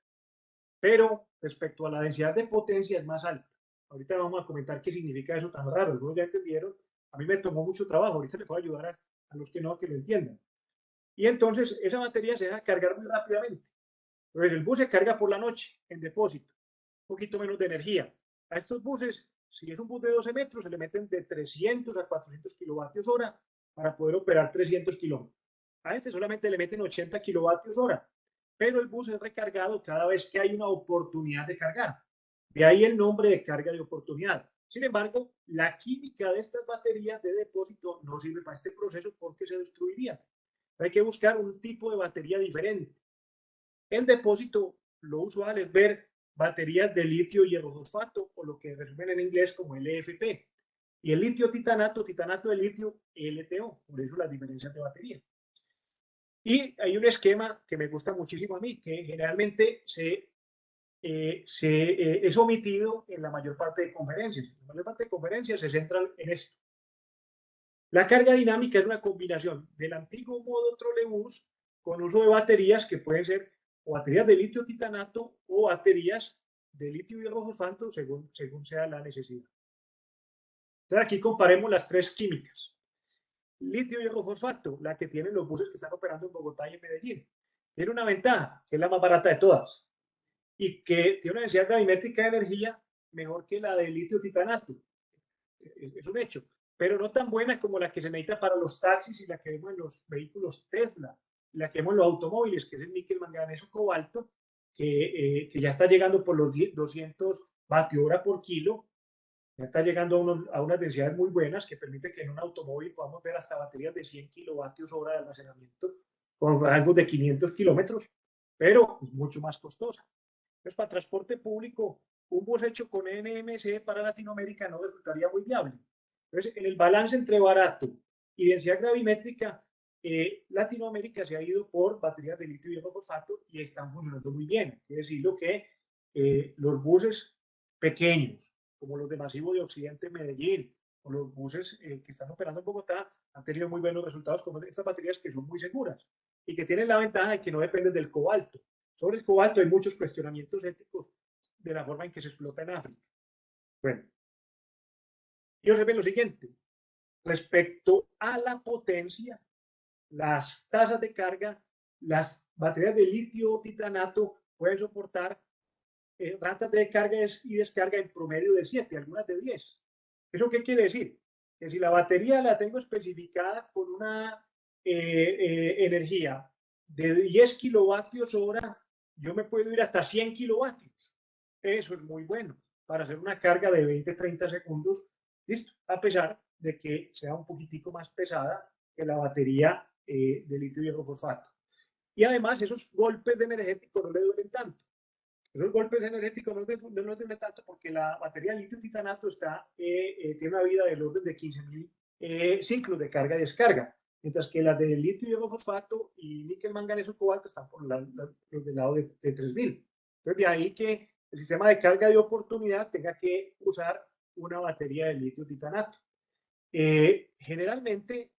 A: pero respecto a la densidad de potencia es más alta. Ahorita vamos a comentar qué significa eso tan raro. ¿No? Ya entendieron. A mí me tomó mucho trabajo. Ahorita les puedo ayudar a los que no, que lo entiendan. Y entonces esa batería se deja cargar muy rápidamente. Entonces el bus se carga por la noche en depósito, un poquito menos de energía. A estos buses, si es un bus de 12 metros, se le meten de 300 a 400 kilovatios hora para poder operar 300 kilómetros. A este solamente le meten 80 kilovatios hora, pero el bus es recargado cada vez que hay una oportunidad de cargar. De ahí el nombre de carga de oportunidad. Sin embargo, la química de estas baterías de depósito no sirve para este proceso porque se destruiría. Hay que buscar un tipo de batería diferente. El depósito, lo usual es ver baterías de litio hierro fosfato, o lo que resumen en inglés como LFP. Y el litio titanato, titanato de litio, LTO, por eso las diferencias de batería. Y hay un esquema que me gusta muchísimo a mí, que generalmente es omitido en la mayor parte de conferencias. La mayor parte de conferencias se centran en esto. La carga dinámica es una combinación del antiguo modo trolebús con uso de baterías que pueden ser o baterías de litio titanato o baterías de litio hierro fosfato según sea la necesidad. Entonces aquí comparemos las tres químicas. Litio hierro fosfato, la que tienen los buses que están operando en Bogotá y en Medellín. Tiene una ventaja, que es la más barata de todas y que tiene una densidad gravimétrica de energía mejor que la de litio titanato. Es un hecho, pero no tan buena como la que se necesita para los taxis y la que vemos en los vehículos Tesla, la que vemos en los automóviles, que es el níquel, manganeso, cobalto, que ya está llegando por los 200 vatios hora por kilo, ya está llegando a unas densidades muy buenas que permite que en un automóvil podamos ver hasta baterías de 100 kilovatios hora de almacenamiento con rangos de 500 kilómetros, pero es mucho más costosa. Entonces, para transporte público, un bus hecho con NMC para Latinoamérica no resultaría muy viable. Entonces, en el balance entre barato y densidad gravimétrica, Latinoamérica se ha ido por baterías de litio y hierro fosfato y están funcionando muy bien. Es decir, lo que los buses pequeños, como los de Masivo de Occidente en Medellín, o los buses que están operando en Bogotá, han tenido muy buenos resultados con estas baterías que son muy seguras y que tienen la ventaja de que no dependen del cobalto. Sobre el cobalto hay muchos cuestionamientos éticos de la forma en que se explota en África. Bueno, y observen lo siguiente. Respecto a la potencia, las tasas de carga, las baterías de litio titanato pueden soportar ratas de carga y descarga en promedio de 7, algunas de 10. ¿Eso qué quiere decir? Que si la batería la tengo especificada con una energía de 10 kilovatios hora, yo me puedo ir hasta 100 kilovatios. Eso es muy bueno para hacer una carga de 20-30 segundos, listo, a pesar de que sea un poquitico más pesada que la batería de litio hierro fosfato. Y además esos golpes de energético no le duelen tanto. Esos golpes energéticos no duelen tanto porque la batería de litio titanato tiene una vida del orden de 15.000 ciclos de carga y descarga, mientras que las de litio hierro fosfato y níquel manganeso cobalto están por los del lado de 3.000. Entonces, de ahí que el sistema de carga de oportunidad tenga que usar una batería de litio titanato. Generalmente,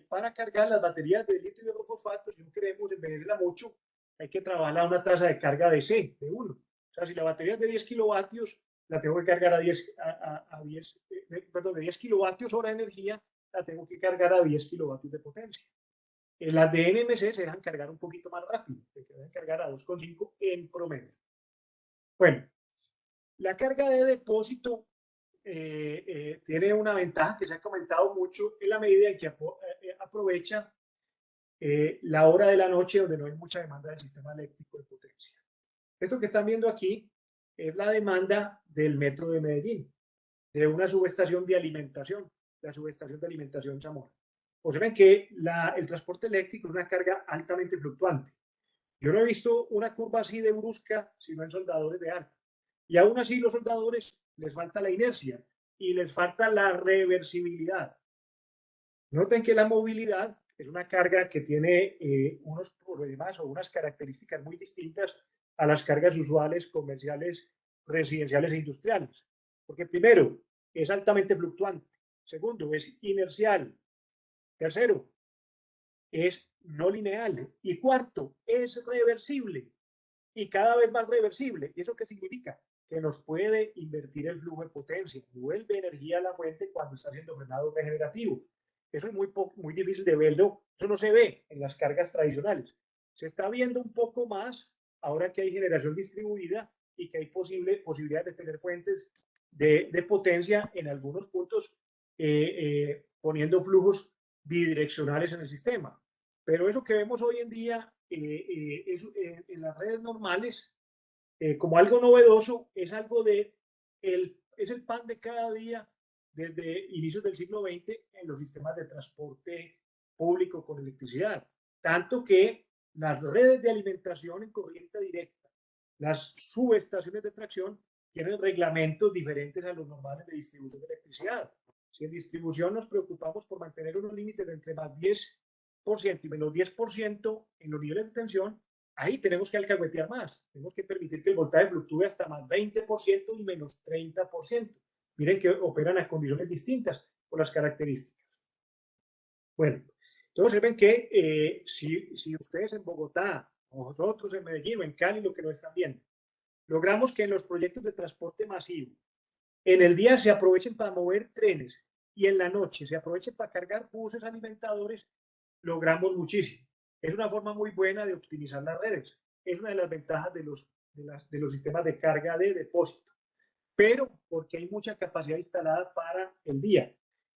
A: para cargar las baterías de litio hierro fosfato, si no queremos envenenarla mucho, hay que trabajar a una tasa de carga de 1. O sea, si la batería es de 10 kilovatios, la tengo que cargar a 10, perdón, de 10 kilovatios hora de energía, la tengo que cargar a 10 kilovatios de potencia. Las de NMC se dejan cargar un poquito más rápido, se dejan cargar a 2,5 en promedio. Bueno, la carga de depósito tiene una ventaja que se ha comentado mucho en la medida en que aprovecha la hora de la noche donde no hay mucha demanda del sistema eléctrico de potencia. Esto que están viendo aquí es la demanda del metro de Medellín, de una subestación de alimentación, la subestación de alimentación Zamora. Observen que el transporte eléctrico es una carga altamente fluctuante. Yo no he visto una curva así de brusca, sino en soldadores de arco. Y aún así los soldadores les falta la inercia y les falta la reversibilidad. Noten que la movilidad es una carga que tiene unos problemas o unas características muy distintas a las cargas usuales, comerciales, residenciales e industriales. Porque primero, es altamente fluctuante. Segundo, es inercial. Tercero, es no lineal. Y cuarto, es reversible y cada vez más reversible. ¿Y eso qué significa? Que nos puede invertir el flujo de potencia, vuelve energía a la fuente cuando está haciendo frenados regenerativos. Eso es muy difícil de verlo, eso no se ve en las cargas tradicionales. Se está viendo un poco más ahora que hay generación distribuida y que hay posibilidad de tener fuentes de potencia en algunos puntos, poniendo flujos bidireccionales en el sistema. Pero eso que vemos hoy en día en las redes normales, como algo novedoso, es algo es el pan de cada día desde inicios del siglo XX en los sistemas de transporte público con electricidad. Tanto que las redes de alimentación en corriente directa, las subestaciones de tracción, tienen reglamentos diferentes a los normales de distribución de electricidad. Si en distribución nos preocupamos por mantener unos límites de entre más 10% y menos 10% en los niveles de tensión, ahí tenemos que alcahuetear más. Tenemos que permitir que el voltaje fluctúe hasta más 20% y menos 30%. Miren que operan a condiciones distintas por las características. Bueno, entonces ven que si ustedes en Bogotá, o nosotros en Medellín o en Cali, lo que nos están viendo, logramos que en los proyectos de transporte masivo, en el día se aprovechen para mover trenes y en la noche se aprovechen para cargar buses alimentadores, logramos muchísimo. Es una forma muy buena de optimizar las redes. Es una de las ventajas de los sistemas de carga de depósito. Pero porque hay mucha capacidad instalada para el día.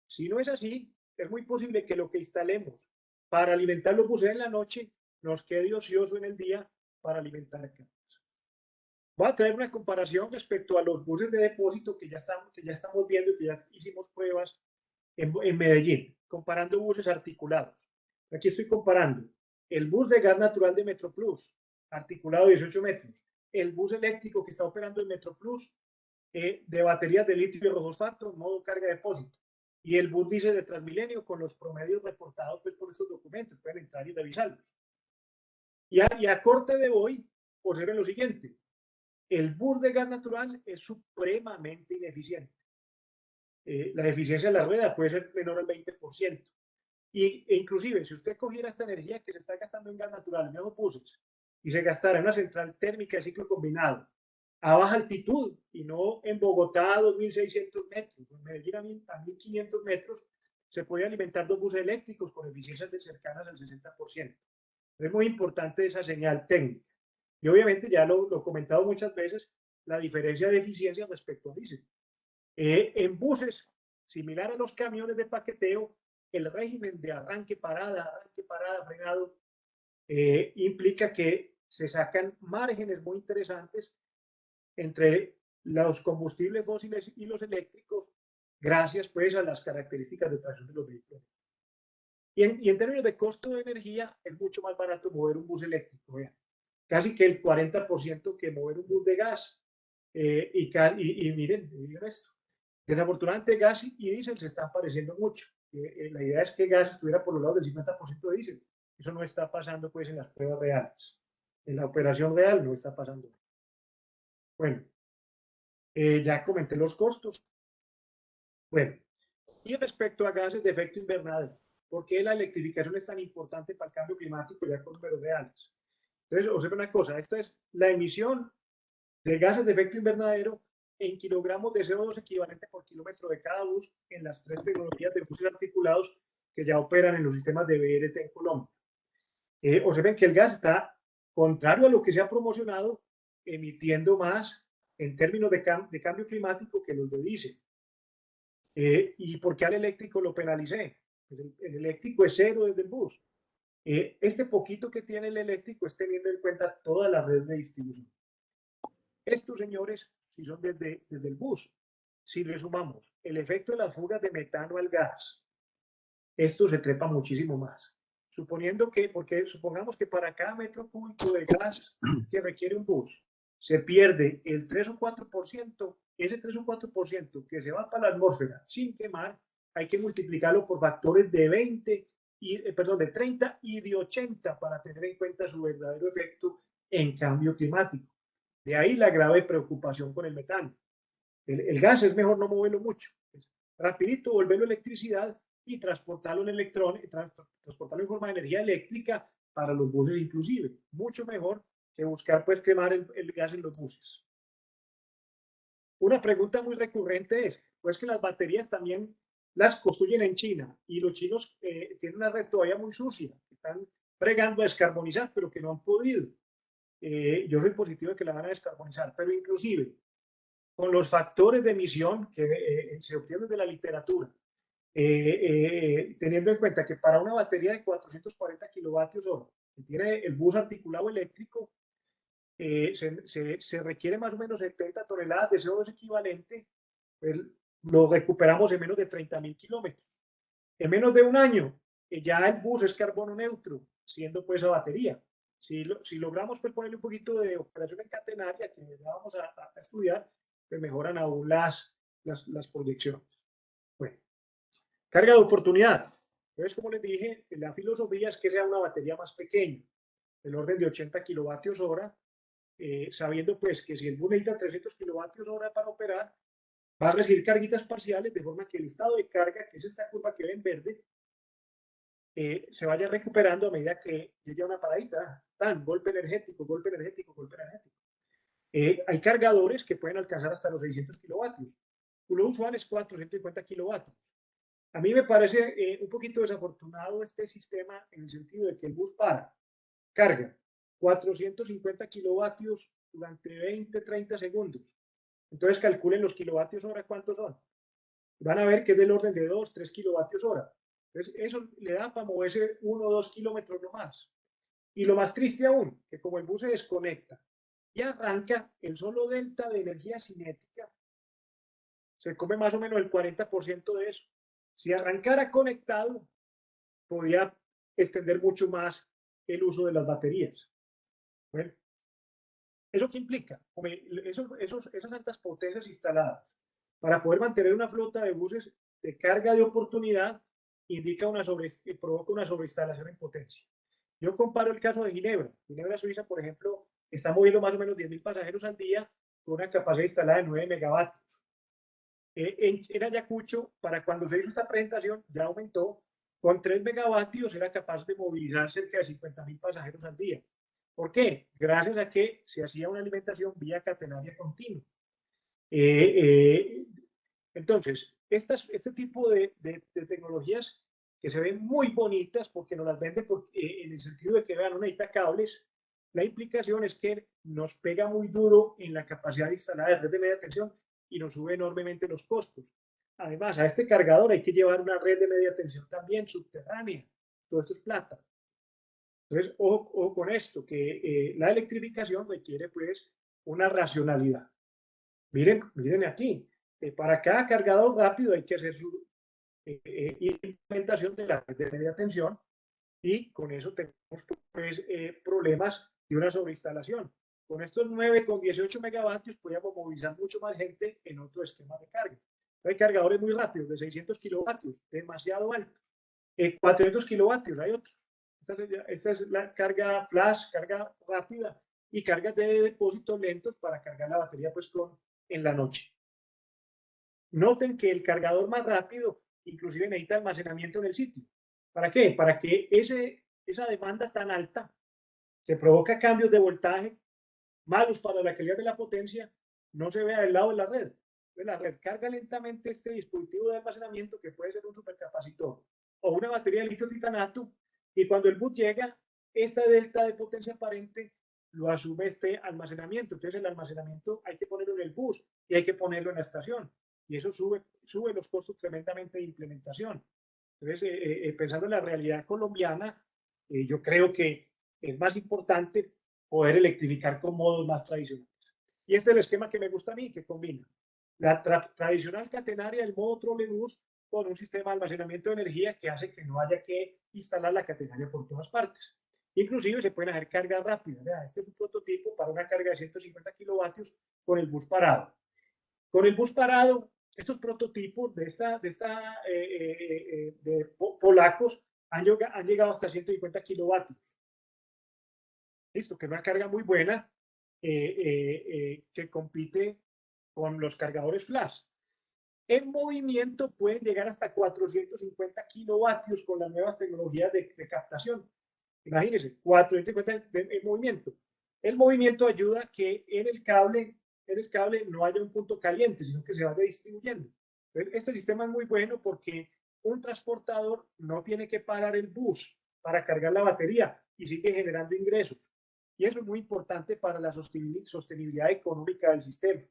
A: Si no es así, es muy posible que lo que instalemos para alimentar los buses en la noche nos quede ocioso en el día para alimentar cargas. Voy a traer una comparación respecto a los buses de depósito que ya estamos viendo y que ya hicimos pruebas en Medellín, comparando buses articulados. Aquí estoy comparando el bus de gas natural de Metroplus, articulado 18 metros, el bus eléctrico que está operando en Metroplus, de baterías de litio y fosfato, modo carga de depósito, y el bus diésel de Transmilenio con los promedios reportados pues, por estos documentos, pueden entrar y revisarlos. Y a corte de hoy, observen lo siguiente, el bus de gas natural es supremamente ineficiente. La eficiencia de la rueda puede ser menor al 20%. Inclusive, si usted cogiera esta energía que se está gastando en gas natural en esos buses y se gastara en una central térmica de ciclo combinado a baja altitud y no en Bogotá a 2.600 metros, en Medellín a 1.500 metros, se puede alimentar dos buses eléctricos con eficiencias de cercanas al 60%. Es muy importante esa señal técnica. Y obviamente, ya lo he comentado muchas veces, la diferencia de eficiencia respecto a diésel. En buses, similar a los camiones de paqueteo, el régimen de arranque, parada, frenado, implica que se sacan márgenes muy interesantes entre los combustibles fósiles y los eléctricos, gracias pues a las características de tracción de los vehículos. Y en términos de costo de energía, es mucho más barato mover un bus eléctrico, vean. Casi que el 40% que mover un bus de gas. Y miren esto. Desafortunadamente, gas y diésel se están pareciendo mucho. La idea es que gas estuviera por los lados del 50% de diésel. Eso no está pasando pues en las pruebas reales. En la operación real no está pasando. Bueno, ya comenté los costos. Bueno, y respecto a gases de efecto invernadero, ¿por qué la electrificación es tan importante para el cambio climático ya con números reales? Entonces, observen una cosa, esta es la emisión de gases de efecto invernadero en kilogramos de CO2 equivalente por kilómetro de cada bus en las tres tecnologías de buses articulados que ya operan en los sistemas de BRT en Colombia. Observen que el gas está, contrario a lo que se ha promocionado, emitiendo más en términos de cambio climático que los de diésel. ¿Y por qué al eléctrico lo penalicé? Pues el eléctrico es cero desde el bus. Este poquito que tiene el eléctrico es teniendo en cuenta toda la red de distribución. Estos señores, si son desde el bus, si resumamos el efecto de las fugas de metano al gas, esto se trepa muchísimo más. suponiendo que, porque supongamos que para cada metro cúbico de gas que requiere un bus, se pierde el 3 o 4%, ese 3 o 4% que se va para la atmósfera sin quemar, hay que multiplicarlo por factores de 20, de 30 y de 80 para tener en cuenta su verdadero efecto en cambio climático. De ahí la grave preocupación con el metano. El gas es mejor no moverlo mucho. Rapidito volverlo electricidad y transportarlo en electrones, transportarlo en forma de energía eléctrica para los buses inclusive. Mucho mejor que buscar pues quemar el gas en los buses. Una pregunta muy recurrente es, pues que las baterías también las construyen en China y los chinos tienen una red todavía muy sucia, están bregando a descarbonizar, pero que no han podido. Yo soy positivo de que la van a descarbonizar, pero inclusive con los factores de emisión que se obtienen de la literatura, teniendo en cuenta que para una batería de 440 kilovatios hora, que tiene el bus articulado eléctrico, se requiere más o menos 70 toneladas de CO2 equivalente, pues lo recuperamos en menos de 30.000 kilómetros. En menos de un año, ya el bus es carbono neutro, siendo pues la batería. Si logramos pues, ponerle un poquito de operación en catenaria, que ya vamos a estudiar, pues mejoran aún las proyecciones. Bueno, carga de oportunidad. Entonces, como les dije, la filosofía es que sea una batería más pequeña, del orden de 80 kilovatios hora, sabiendo pues que si el bus necesita 300 kilovatios hora para operar, va a recibir carguitas parciales de forma que el estado de carga, que es esta curva que ven en verde, se vaya recuperando a medida que llegue a una paradita. Tan, golpe energético, golpe energético, golpe energético. Hay cargadores que pueden alcanzar hasta los 600 kilovatios. Uno usual es 450 kilovatios. A mí me parece un poquito desafortunado este sistema en el sentido de que el bus carga 450 kilovatios durante 20, 30 segundos. Entonces calculen los kilovatios hora cuántos son. Van a ver que es del orden de 2, 3 kilovatios hora. Entonces eso le da para moverse 1 o 2 kilómetros nomás. Y lo más triste aún, que como el bus se desconecta y arranca, el solo delta de energía cinética se come más o menos el 40% de eso. Si arrancara conectado, podría extender mucho más el uso de las baterías. Bueno, ¿eso qué implica? Esas altas potencias instaladas para poder mantener una flota de buses de carga de oportunidad provoca una sobreinstalación en potencia. Yo comparo el caso de Ginebra. Ginebra, Suiza, por ejemplo, está moviendo más o menos 10.000 pasajeros al día con una capacidad instalada de 9 megavatios. En Ayacucho, para cuando se hizo esta presentación, ya aumentó. Con 3 megavatios era capaz de movilizar cerca de 50.000 pasajeros al día. ¿Por qué? Gracias a que se hacía una alimentación vía catenaria continua. Entonces, este tipo de tecnologías que se ven muy bonitas porque nos las venden en el sentido de que vean, no necesita cables, la implicación es que nos pega muy duro en la capacidad instalada de red de media tensión y nos sube enormemente los costos. Además, a este cargador hay que llevar una red de media tensión también subterránea. Todo esto es plata. Entonces, ojo con esto, que la electrificación requiere pues una racionalidad. Miren aquí, para cada cargador rápido hay que hacer su implementación de la red de media tensión y con eso tenemos pues, problemas de una sobreinstalación. Con estos 9 con 18 megavatios podríamos movilizar mucho más gente en otro esquema de carga. Hay cargadores muy rápidos de 600 kilovatios, demasiado altos. 400 kilovatios, hay otros. Esta es la carga flash, carga rápida y cargas de depósitos lentos para cargar la batería pues en la noche. Noten que el cargador más rápido inclusive necesita almacenamiento en el sitio. ¿Para qué? Para que esa demanda tan alta que provoca cambios de voltaje malos para la calidad de la potencia no se vea del lado de la red. Entonces, la red carga lentamente este dispositivo de almacenamiento que puede ser un supercapacitor o una batería de litio titanato y cuando el bus llega, esta delta de potencia aparente lo asume este almacenamiento. Entonces el almacenamiento hay que ponerlo en el bus y hay que ponerlo en la estación y eso sube los costos tremendamente de implementación. Entonces, pensando en la realidad colombiana, yo creo que es más importante poder electrificar con modos más tradicionales. Y este es el esquema que me gusta a mí, que combina la tradicional catenaria del modo trolebús con un sistema de almacenamiento de energía que hace que no haya que instalar la catenaria por todas partes. Inclusive se pueden hacer cargas rápidas. Vea, este es un prototipo para una carga de 150 kilovatios con el bus parado. Con el bus parado, estos prototipos de polacos han llegado hasta 150 kilovatios. Listo, que es una carga muy buena que compite con los cargadores flash. En movimiento pueden llegar hasta 450 kilovatios con las nuevas tecnologías de captación. Imagínense, 450 en movimiento. El movimiento ayuda a que en el cable no haya un punto caliente, sino que se vaya distribuyendo. Este sistema es muy bueno porque un transportador no tiene que parar el bus para cargar la batería y sigue generando ingresos. Y eso es muy importante para la sostenibilidad económica del sistema.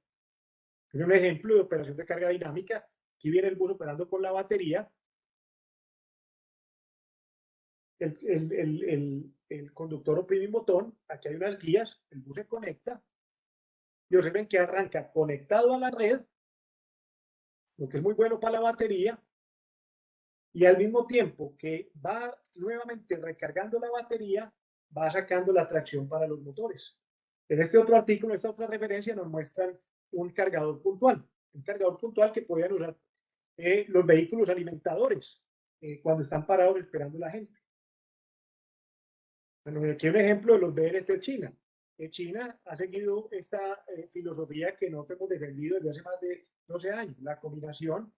A: Es un ejemplo de operación de carga dinámica. Aquí viene el bus operando con la batería. El conductor oprime un botón, aquí hay unas guías, el bus se conecta y observen que arranca conectado a la red, lo que es muy bueno para la batería, y al mismo tiempo que va nuevamente recargando la batería, va sacando la tracción para los motores. En este otro artículo, esta otra referencia, nos muestran un cargador puntual que podían usar los vehículos alimentadores cuando están parados esperando la gente. Bueno, aquí hay un ejemplo de los BRT China. China ha seguido esta filosofía que nosotros hemos defendido desde hace más de 12 años, la combinación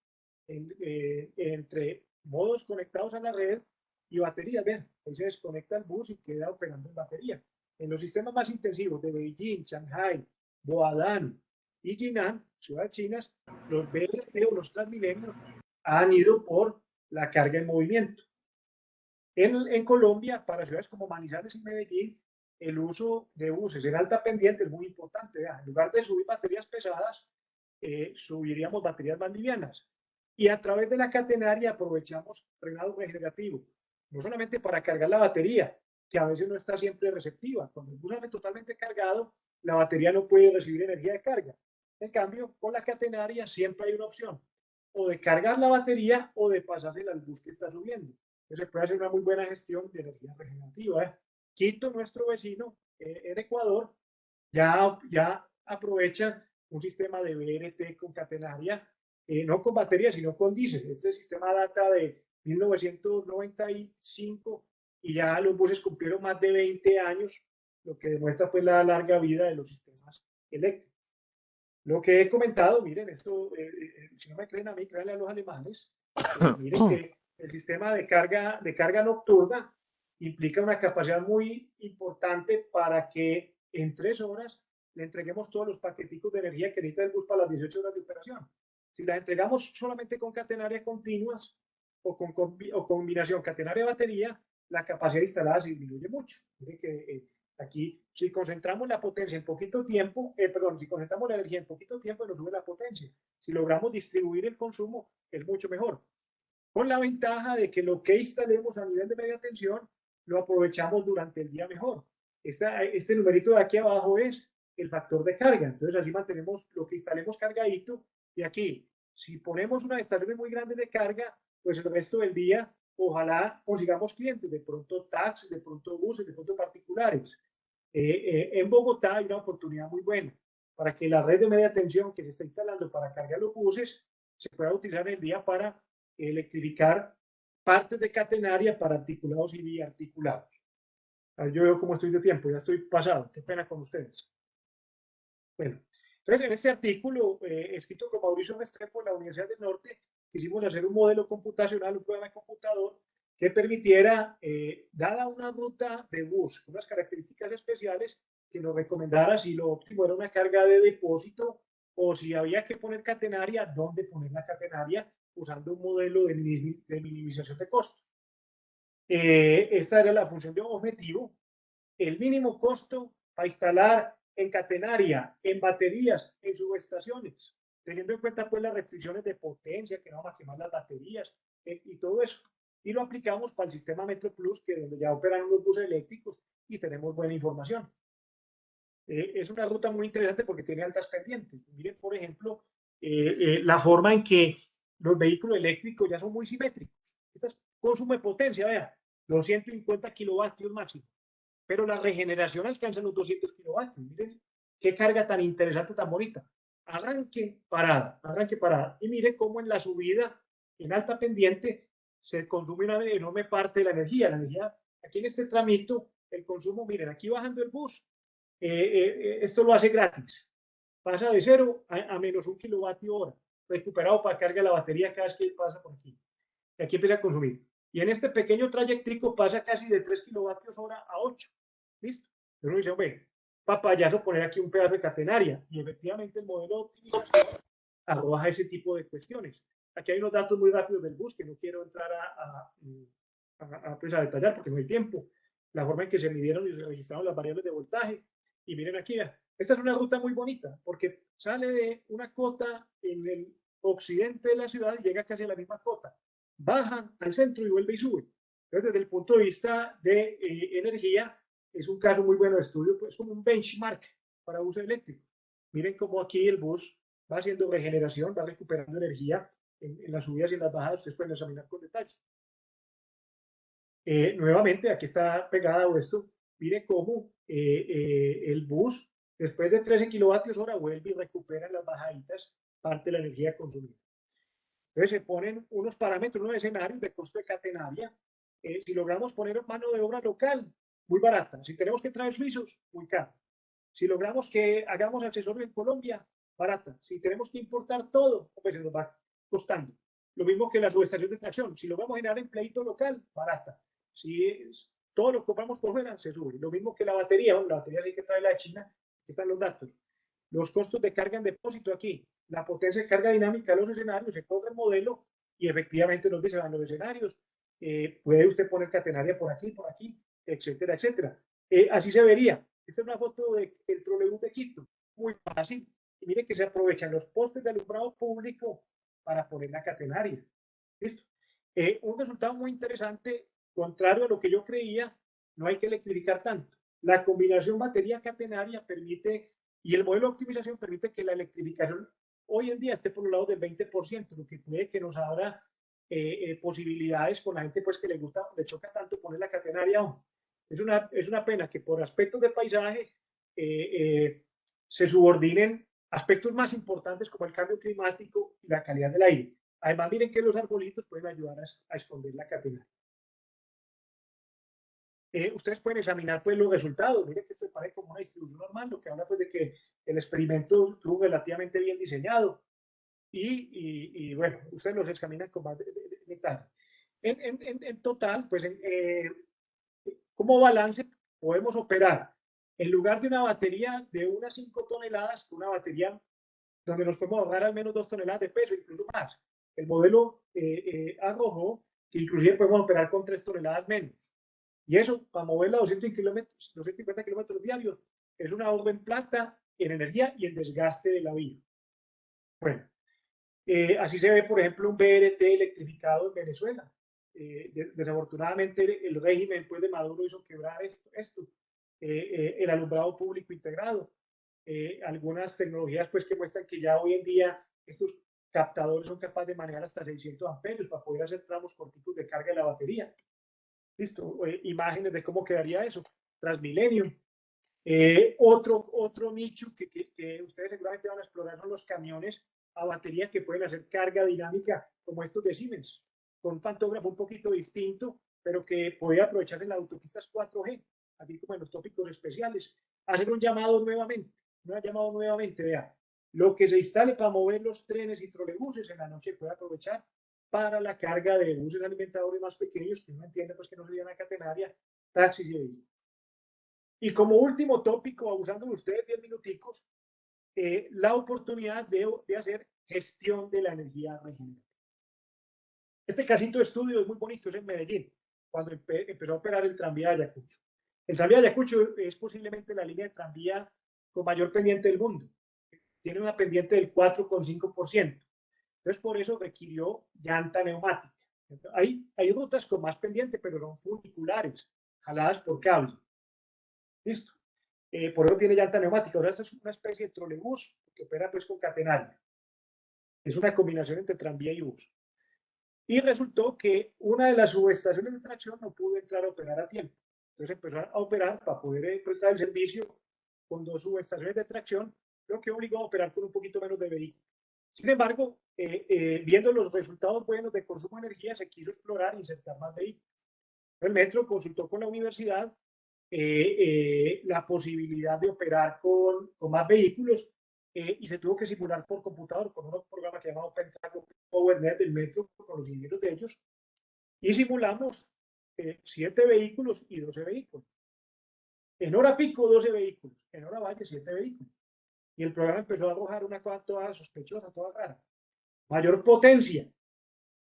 A: entre modos conectados a la red y baterías. Vean, ahí se desconecta el bus y queda operando en batería. En los sistemas más intensivos de Beijing, Shanghai, Boadan y Jinan, ciudades chinas, los BRT o los Transmilenios han ido por la carga en movimiento. En Colombia, para ciudades como Manizales y Medellín, el uso de buses en alta pendiente es muy importante. ¿Verdad? En lugar de subir baterías pesadas, subiríamos baterías más livianas. Y a través de la catenaria aprovechamos frenado regenerativo, no solamente para cargar la batería, que a veces no está siempre receptiva. Cuando el bus sale totalmente cargado, la batería no puede recibir energía de carga. En cambio, con la catenaria siempre hay una opción, o de cargar la batería o de pasársela al bus que está subiendo. Entonces se puede hacer una muy buena gestión de energía regenerativa. Quito, nuestro vecino en Ecuador, ya aprovecha un sistema de BRT con catenaria, no con batería, sino con diésel. Este sistema data de 1995 y ya los buses cumplieron más de 20 años, lo que demuestra pues la larga vida de los sistemas eléctricos. Lo que he comentado, miren, esto, si no me creen a mí, créanle a los alemanes, miren que el sistema de carga nocturna implica una capacidad muy importante para que en 3 horas le entreguemos todos los paqueticos de energía que necesita el bus para las 18 horas de operación. Si las entregamos solamente con catenarias continuas o con combinación catenaria-batería, la capacidad instalada se disminuye mucho. Miren que aquí, si concentramos la potencia en poquito tiempo, si concentramos la energía en poquito tiempo, nos sube la potencia. Si logramos distribuir el consumo, es mucho mejor. Con la ventaja de que lo que instalemos a nivel de media tensión, lo aprovechamos durante el día mejor. Este numerito de aquí abajo es el factor de carga. Entonces, así mantenemos lo que instalemos cargadito. Y aquí, si ponemos unas estaciones muy grandes de carga, pues el resto del día, ojalá consigamos clientes, de pronto taxis, de pronto buses, de pronto particulares. En Bogotá hay una oportunidad muy buena para que la red de media tensión que se está instalando para cargar los buses se pueda utilizar en el día para electrificar partes de catenaria para articulados y biarticulados. Yo veo cómo estoy de tiempo, ya estoy pasado, qué pena con ustedes. Bueno, entonces en este artículo escrito con Mauricio Restrepo de la Universidad del Norte, quisimos hacer un modelo computacional, un programa de computador que permitiera, dada una ruta de bus, unas características especiales, que nos recomendara si lo óptimo era una carga de depósito o si había que poner catenaria, dónde poner la catenaria usando un modelo de minimización de costos. Esta era la función de objetivo, el mínimo costo para instalar en catenaria, en baterías, en subestaciones, teniendo en cuenta pues las restricciones de potencia, que no vamos a quemar las baterías y todo eso. Y lo aplicamos para el sistema Metro Plus, que es donde ya operan los buses eléctricos y tenemos buena información. Es una ruta muy interesante porque tiene altas pendientes. Miren, por ejemplo, la forma en que los vehículos eléctricos ya son muy simétricos. Este es consumo de potencia, vea, 250 kilovatios máximo, pero la regeneración alcanza los 200 kilovatios. Miren qué carga tan interesante, tan bonita. Arranque, parada, arranque, parada. Y mire cómo en la subida, en alta pendiente, se consume una enorme parte de la energía. La energía, aquí en este tramito, el consumo, miren, aquí bajando el bus, esto lo hace gratis. Pasa de 0 a menos 1 kilovatio hora, recuperado para carga la batería cada vez que pasa por aquí. Y aquí empieza a consumir. Y en este pequeño trayectico pasa casi de 3 kilovatios hora a 8. ¿Listo? Pero uno dice, hombre, papayazo poner aquí un pedazo de catenaria. Y efectivamente el modelo de optimización arroja ese tipo de cuestiones. Aquí hay unos datos muy rápidos del bus que no quiero entrar pues a detallar porque no hay tiempo. La forma en que se midieron y se registraron las variables de voltaje. Y miren aquí, esta es una ruta muy bonita porque sale de una cota en el occidente de la ciudad y llega casi a la misma cota. Baja al centro y vuelve y sube. Entonces, desde el punto de vista de energía, es un caso muy bueno de estudio, pues como un benchmark para uso eléctrico. Miren cómo aquí el bus va haciendo regeneración, va recuperando energía en las subidas y en las bajadas. Ustedes pueden examinar con detalle. Nuevamente, aquí está pegado esto. Mire cómo el bus, después de 13 kilovatios hora, vuelve y recupera en las bajaditas parte de la energía consumida. Entonces se ponen unos parámetros, unos escenarios de costo de catenaria. Si logramos poner mano de obra local, muy barata. Si tenemos que traer suizos, muy caro. Si logramos que hagamos accesorios en Colombia, barata. Si tenemos que importar todo, pues se nos va costando. Lo mismo que la subestación de tracción. Si logramos generar empleito local, barata. Si todo lo compramos por fuera, se sube. Lo mismo que la batería. Bueno, la batería hay que traerla de China. Aquí están los datos. Los costos de carga en depósito aquí. La potencia de carga dinámica de los escenarios. Se cobra el modelo y efectivamente nos dicen los escenarios. Puede usted poner catenaria por aquí, etcétera, etcétera. Así se vería. Esta es una foto del trolebús de Quito. Muy fácil. Y mire que se aprovechan los postes de alumbrado público para poner la catenaria. ¿Listo? Un resultado muy interesante, contrario a lo que yo creía, no hay que electrificar tanto. La combinación batería-catenaria permite, y el modelo de optimización permite que la electrificación hoy en día esté por los lados del 20%, lo que puede que nos abra posibilidades con la gente pues que le gusta, le choca tanto poner la catenaria. Es una pena que por aspectos de paisaje se subordinen aspectos más importantes como el cambio climático y la calidad del aire. Además, miren que los arbolitos pueden ayudar a esconder la catenaria. Ustedes pueden examinar pues los resultados. Miren que esto parece como una distribución normal, lo que habla pues de que el experimento estuvo relativamente bien diseñado y bueno, ustedes los examinan con más detalle. En total, pues como balance podemos operar en lugar de una batería de unas 5 toneladas, una batería donde nos podemos ahorrar al menos 2 toneladas de peso, incluso más. El modelo arrojó que inclusive podemos operar con 3 toneladas menos. Y eso, para moverla a 250 kilómetros diarios, es una ahorro en plata, en energía y en desgaste de la vía. Bueno, así se ve, por ejemplo, un BRT electrificado en Venezuela. Desafortunadamente, el régimen pues, de Maduro hizo quebrar esto. El alumbrado público integrado. Algunas tecnologías pues, que muestran que ya hoy en día estos captadores son capaces de manejar hasta 600 amperios para poder hacer tramos cortitos de carga de la batería. Listo, imágenes de cómo quedaría eso. Transmilenio. Otro nicho que ustedes seguramente van a explorar son los camiones a batería que pueden hacer carga dinámica como estos de Siemens, con un pantógrafo un poquito distinto, pero que puede aprovechar en las autopistas 4G, así como en los tópicos especiales. Hacer un llamado nuevamente, vea, lo que se instale para mover los trenes y trolebuses en la noche puede aprovechar para la carga de buses alimentadores más pequeños, que uno entiende pues que no serían una catenaria, taxis y vehículos. Y como último tópico, abusando de ustedes 10 minuticos, la oportunidad de hacer gestión de la energía regenerativa. Este casito de estudio es muy bonito, es en Medellín, cuando empezó a operar el tranvía de Ayacucho. El tranvía de Ayacucho es posiblemente la línea de tranvía con mayor pendiente del mundo. Tiene una pendiente del 4,5%. Entonces, por eso requirió llanta neumática. Hay rutas con más pendiente, pero son funiculares, jaladas por cable. Listo. Por eso tiene llanta neumática. O sea, esta es una especie de trolebús que opera pues con catenaria. Es una combinación entre tranvía y bus. Y resultó que una de las subestaciones de tracción no pudo entrar a operar a tiempo. Entonces empezó a operar para poder prestar el servicio con 2 subestaciones de tracción, lo que obligó a operar con un poquito menos de vehículos. Sin embargo, viendo los resultados buenos de consumo de energía, se quiso explorar e insertar más vehículos. El metro consultó con la universidad la posibilidad de operar con más vehículos y se tuvo que simular por computador con un programa que llamado Pentagon PowerNet del metro con los ingenieros de ellos y simulamos 7 vehículos y 12 vehículos. En hora pico 12 vehículos, en hora valle 7 vehículos. Y el programa empezó a arrojar una cosa toda sospechosa, toda rara. Mayor potencia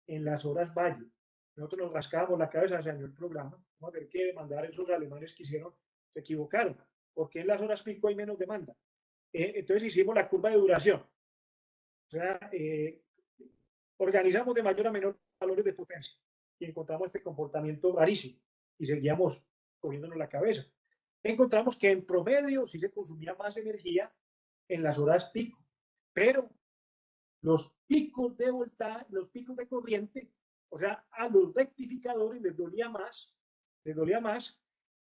A: en las horas valle. Nosotros nos rascábamos la cabeza, se dañó el programa. Vamos a tener que demandar a esos alemanes que hicieron, se equivocaron. Porque en las horas pico hay menos demanda. Entonces hicimos la curva de duración. O sea, organizamos de mayor a menor valores de potencia y encontramos este comportamiento rarísimo y seguíamos cogiéndonos la cabeza. Encontramos que en promedio sí se consumía más energía en las horas pico, pero los picos de voltaje, los picos de corriente, o sea, a los rectificadores les dolía más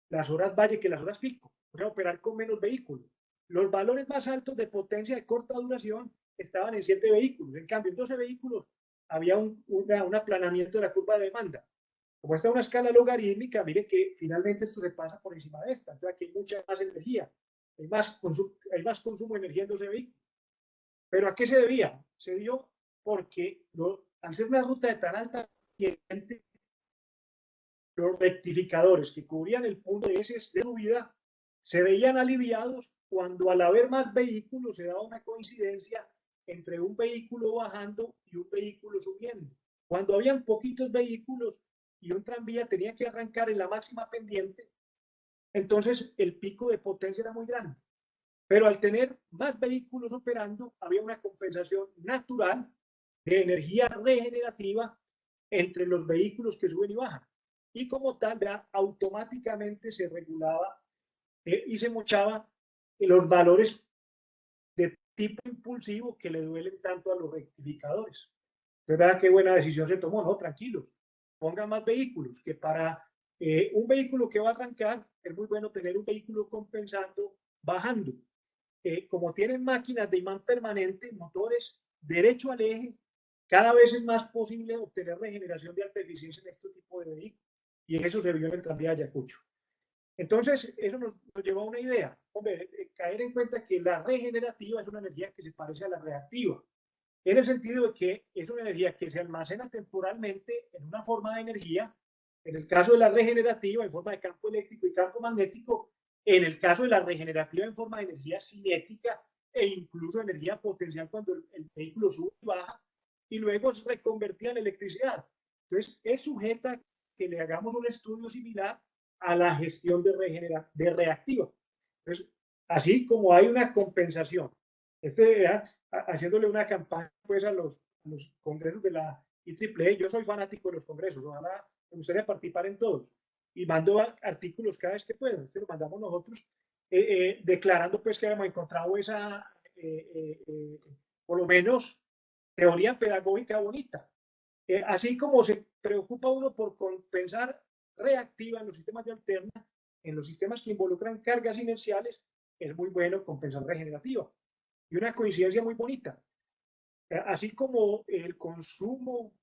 A: las horas valle que las horas pico, o sea, operar con menos vehículos. Los valores más altos de potencia de corta duración estaban en 7 vehículos, en cambio en 12 vehículos había un aplanamiento de la curva de demanda. Como está una escala logarítmica, mire que finalmente esto se pasa por encima de esta, entonces aquí hay mucha más energía, hay más consumo de energía en 12 vehículos. ¿Pero a qué se debía? Se dio porque al ser una ruta de tan alta pendiente, los rectificadores que cubrían el punto de subida se veían aliviados cuando al haber más vehículos se daba una coincidencia entre un vehículo bajando y un vehículo subiendo. Cuando habían poquitos vehículos y un tranvía tenía que arrancar en la máxima pendiente, entonces el pico de potencia era muy grande. Pero al tener más vehículos operando, había una compensación natural de energía regenerativa entre los vehículos que suben y bajan. Y como tal, ya automáticamente se regulaba y se mochaba los valores de tipo impulsivo que le duelen tanto a los rectificadores. Entonces, ¿verdad qué buena decisión se tomó? No, tranquilos, pongan más vehículos, que para un vehículo que va a arrancar es muy bueno tener un vehículo compensando bajando. Como tienen máquinas de imán permanente, motores derecho al eje, cada vez es más posible obtener regeneración de alta eficiencia en este tipo de vehículos. Y eso se vio en el tranvía de Ayacucho. Entonces, eso nos llevó a una idea. Hombre, caer en cuenta que la regenerativa es una energía que se parece a la reactiva, en el sentido de que es una energía que se almacena temporalmente en una forma de energía, en el caso de la regenerativa en forma de campo eléctrico y campo magnético, en el caso de la regenerativa en forma de energía cinética e incluso energía potencial cuando el vehículo sube y baja, y luego es reconvertida en electricidad. Entonces, es sujeta a que le hagamos un estudio similar a la gestión de reactiva. Entonces, así como hay una compensación, haciéndole una campaña pues a los congresos de la IEEE. Yo soy fanático de los congresos, ojalá me gustaría participar en todos y mando artículos cada vez que puedo, este lo mandamos nosotros, declarando pues que hemos encontrado esa, por lo menos, teoría pedagógica bonita. Así como se preocupa uno por compensar reactiva en los sistemas de alterna, en los sistemas que involucran cargas inerciales, es muy bueno compensar regenerativa. Y una coincidencia muy bonita, así como el consumo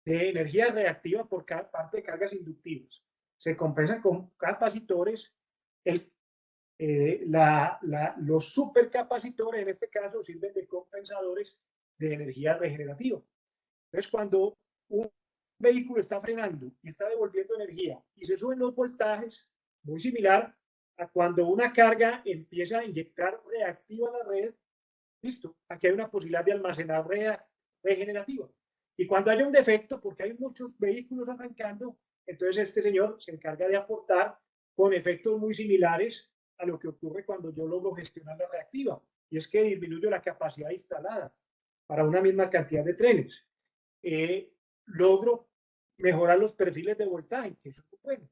A: de energía reactiva por parte de cargas inductivas se compensan con capacitores, los supercapacitores en este caso sirven de compensadores de energía regenerativa. Entonces, cuando un vehículo está frenando y está devolviendo energía y se suben los voltajes, muy similar a cuando una carga empieza a inyectar reactiva a la red, listo, aquí hay una posibilidad de almacenar regenerativa. Y cuando haya un defecto, porque hay muchos vehículos arrancando, entonces este señor se encarga de aportar con efectos muy similares a lo que ocurre cuando yo logro gestionar la reactiva. Y es que disminuyo la capacidad instalada para una misma cantidad de trenes. Logro mejorar los perfiles de voltaje, que eso es bueno.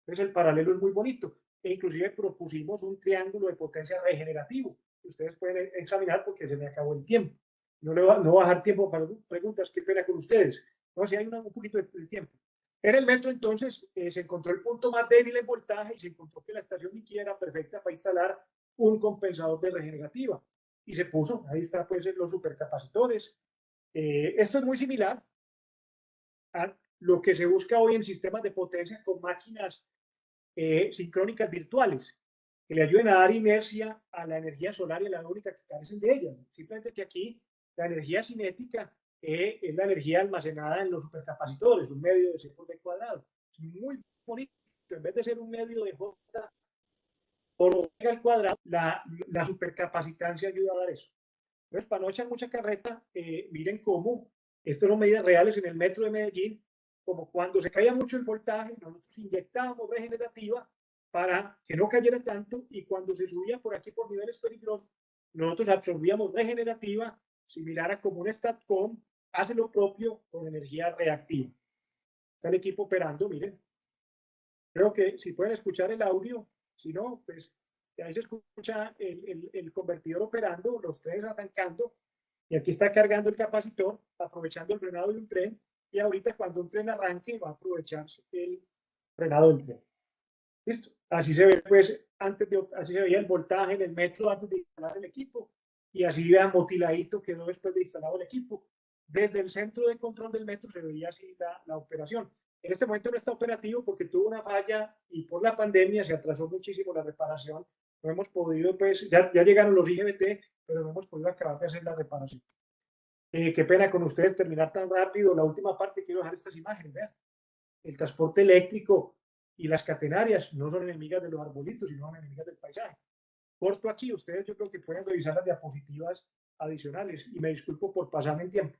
A: Entonces el paralelo es muy bonito. E inclusive propusimos un triángulo de potencia regenerativo, que ustedes pueden examinar porque se me acabó el tiempo. no va a dejar tiempo para preguntas, qué pena con ustedes. No, si hay un poquito de tiempo. En el metro, entonces, se encontró el punto más débil en voltaje y se encontró que la estación Niquía era perfecta para instalar un compensador de regenerativa. Y se puso, ahí está, pues, los supercapacitores. Esto es muy similar a lo que se busca hoy en sistemas de potencia con máquinas sincrónicas virtuales, que le ayuden a dar inercia a la energía solar y a la eólica que carecen de ella. Simplemente que aquí la energía cinética es la energía almacenada en los supercapacitores, un medio de C por B cuadrado. Es muy bonito. En vez de ser un medio de J por omega al cuadrado, la supercapacitancia ayuda a dar eso. Entonces, para no echar mucha carreta, miren cómo estas son medidas reales en el metro de Medellín, como cuando se caía mucho el voltaje, nosotros inyectábamos regenerativa para que no cayera tanto, y cuando se subía por aquí por niveles peligrosos, nosotros absorbíamos regenerativa, similar a como un STATCOM hace lo propio con energía reactiva. Está el equipo operando, miren. Creo que si pueden escuchar el audio, si no, pues ahí se escucha el convertidor operando, los trenes arrancando, y aquí está cargando el capacitor, aprovechando el frenado de un tren, y ahorita cuando un tren arranque va a aprovecharse el frenado del tren. Listo. Así se ve, pues, así se veía el voltaje en el metro antes de instalar el equipo, y así vean motiladito quedó después de instalado el equipo. Desde el centro de control del metro se veía así la operación. En este momento no está operativo porque tuvo una falla y por la pandemia se atrasó muchísimo la reparación. No hemos podido, pues, ya llegaron los IGBT, pero no hemos podido acabar de hacer la reparación. Qué pena con ustedes terminar tan rápido. La última parte, quiero dejar estas imágenes, vean. El transporte eléctrico y las catenarias no son enemigas de los arbolitos, sino son enemigas del paisaje. Corto aquí, ustedes yo creo que pueden revisar las diapositivas adicionales, y me disculpo por pasarme el tiempo.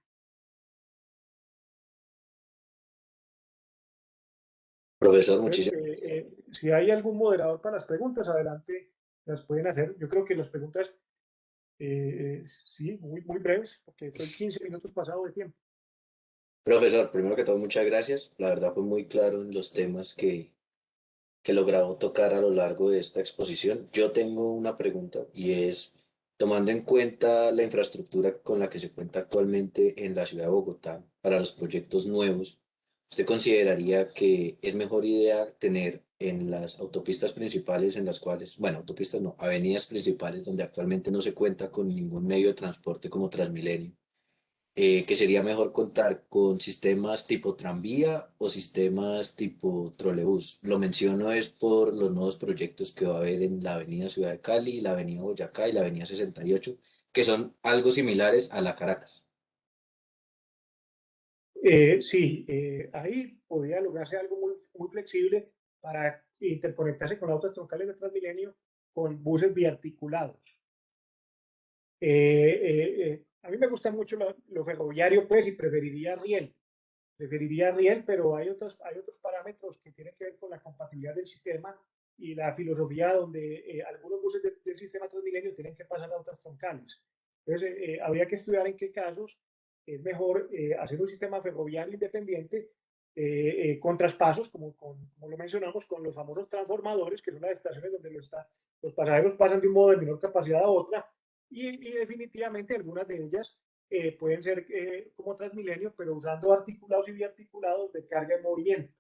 B: Profesor, muchísimas
A: Si hay algún moderador para las preguntas, adelante, las pueden hacer. Yo creo que las preguntas, sí, muy breves, porque estoy 15 minutos pasado de tiempo.
B: Profesor, primero que todo, muchas gracias. La verdad fue muy claro en los temas que logrado tocar a lo largo de esta exposición. Yo tengo una pregunta y es, tomando en cuenta la infraestructura con la que se cuenta actualmente en la ciudad de Bogotá para los proyectos nuevos, ¿usted consideraría que es mejor idea tener en las autopistas principales en las cuales, bueno, autopistas no, avenidas principales donde actualmente no se cuenta con ningún medio de transporte como Transmilenio? Que sería mejor contar con sistemas tipo tranvía o sistemas tipo trolebús. Lo menciono es por los nuevos proyectos que va a haber en la Avenida Ciudad de Cali, la Avenida Boyacá y la Avenida 68, que son algo similares a la Caracas.
A: Sí, ahí podría lograrse algo muy flexible para interconectarse con autos troncales de Transmilenio con buses biarticulados. A mí me gusta mucho lo ferroviario, pues, y preferiría riel, pero hay otros parámetros que tienen que ver con la compatibilidad del sistema y la filosofía donde algunos buses del sistema Transmilenio tienen que pasar a otras troncales. Entonces, habría que estudiar en qué casos es mejor hacer un sistema ferroviario independiente con traspasos, como lo mencionamos, con los famosos transformadores, que son las estaciones donde los pasajeros pasan de un modo de menor capacidad a otra, y definitivamente algunas de ellas pueden ser como Transmilenio, pero usando articulados y biarticulados de carga en movimiento,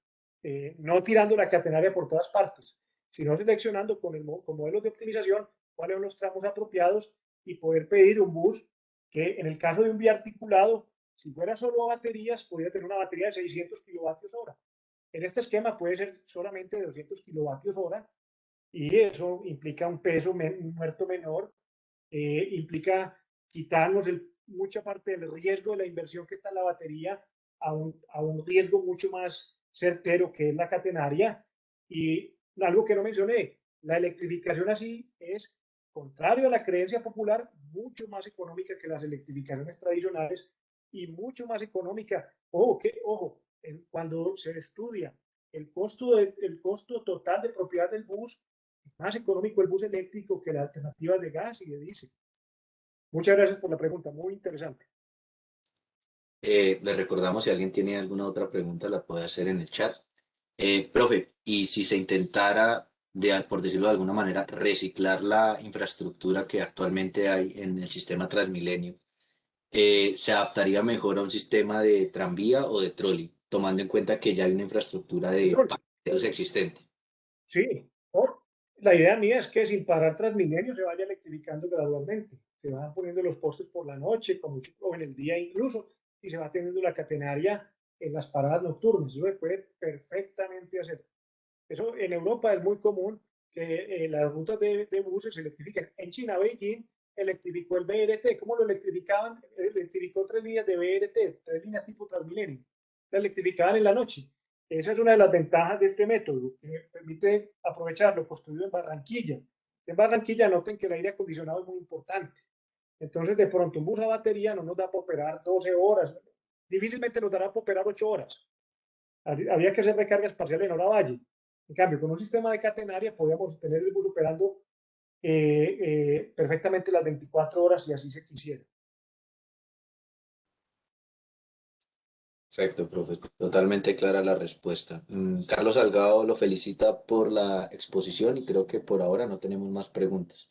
A: no tirando la catenaria por todas partes, sino seleccionando con modelos de optimización cuáles son los tramos apropiados, y poder pedir un bus que, en el caso de un biarticulado, si fuera solo baterías, podría tener una batería de 600 kilovatios hora. En este esquema puede ser solamente de 200 kilovatios hora, y eso implica un peso muerto menor, implica quitarnos mucha parte del riesgo de la inversión que está en la batería a un riesgo mucho más certero, que es la catenaria. Y algo que no mencioné, la electrificación así es, contrario a la creencia popular, mucho más económica que las electrificaciones tradicionales, y mucho más económica. Ojo, cuando se estudia el costo total de propiedad del bus, es más económico el bus eléctrico que las alternativas de gas y de diésel. Muchas gracias por la pregunta, muy interesante.
B: Les recordamos, si alguien tiene alguna otra pregunta, la puede hacer en el chat. Profe, y si se intentara, por decirlo de alguna manera, reciclar la infraestructura que actualmente hay en el sistema Transmilenio, se adaptaría mejor a un sistema de tranvía o de trolley, tomando en cuenta que ya hay una infraestructura de
A: Petróleo.
B: pasajeros existente.
A: Sí, la idea mía es que sin parar Transmilenio se vaya electrificando gradualmente. Se van poniendo los postes por la noche, con mucho, o en el día incluso, y se va teniendo la catenaria en las paradas nocturnas. Eso se puede perfectamente hacer. Eso en Europa es muy común que las rutas de buses se electrifiquen. En China, Beijing electrificó el BRT. ¿Cómo lo electrificaban? Electrificó 3 líneas de BRT, 3 líneas tipo Transmilenio. La electrificaban en la noche. Esa es una de las ventajas de este método, que permite aprovecharlo construido en Barranquilla. En Barranquilla noten que el aire acondicionado es muy importante. Entonces, de pronto, un bus a batería no nos da para operar 12 horas. Difícilmente nos dará para operar 8 horas. Había que hacer recargas parciales en hora valle. En cambio, con un sistema de catenaria podíamos tener el bus operando perfectamente las 24 horas si así se quisiera.
B: Perfecto, profe. Totalmente clara la respuesta. Carlos Salgado lo felicita por la exposición y creo que por ahora no tenemos más preguntas.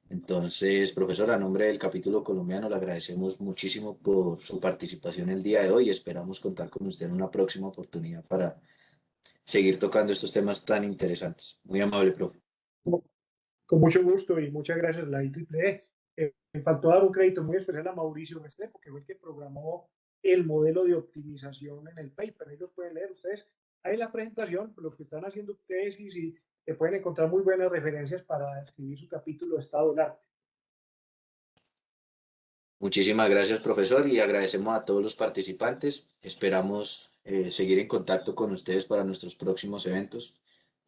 B: Entonces, profesor, a nombre del capítulo colombiano, le agradecemos muchísimo por su participación el día de hoy y esperamos contar con usted en una próxima oportunidad para seguir tocando estos temas tan interesantes. Muy amable, profe.
A: Con mucho gusto y muchas gracias, la IEEE. Me faltó dar un crédito muy especial a Mauricio Restrepo, que fue el que programó el modelo de optimización en el paper. Ahí los pueden leer ustedes. Ahí en la presentación, los que están haciendo tesis y que pueden encontrar muy buenas referencias para escribir su capítulo de estado del arte.
B: Muchísimas gracias, profesor, y agradecemos a todos los participantes. Esperamos seguir en contacto con ustedes para nuestros próximos eventos.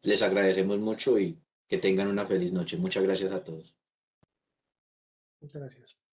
B: Les agradecemos mucho y que tengan una feliz noche. Muchas gracias a todos.
A: Muchas gracias.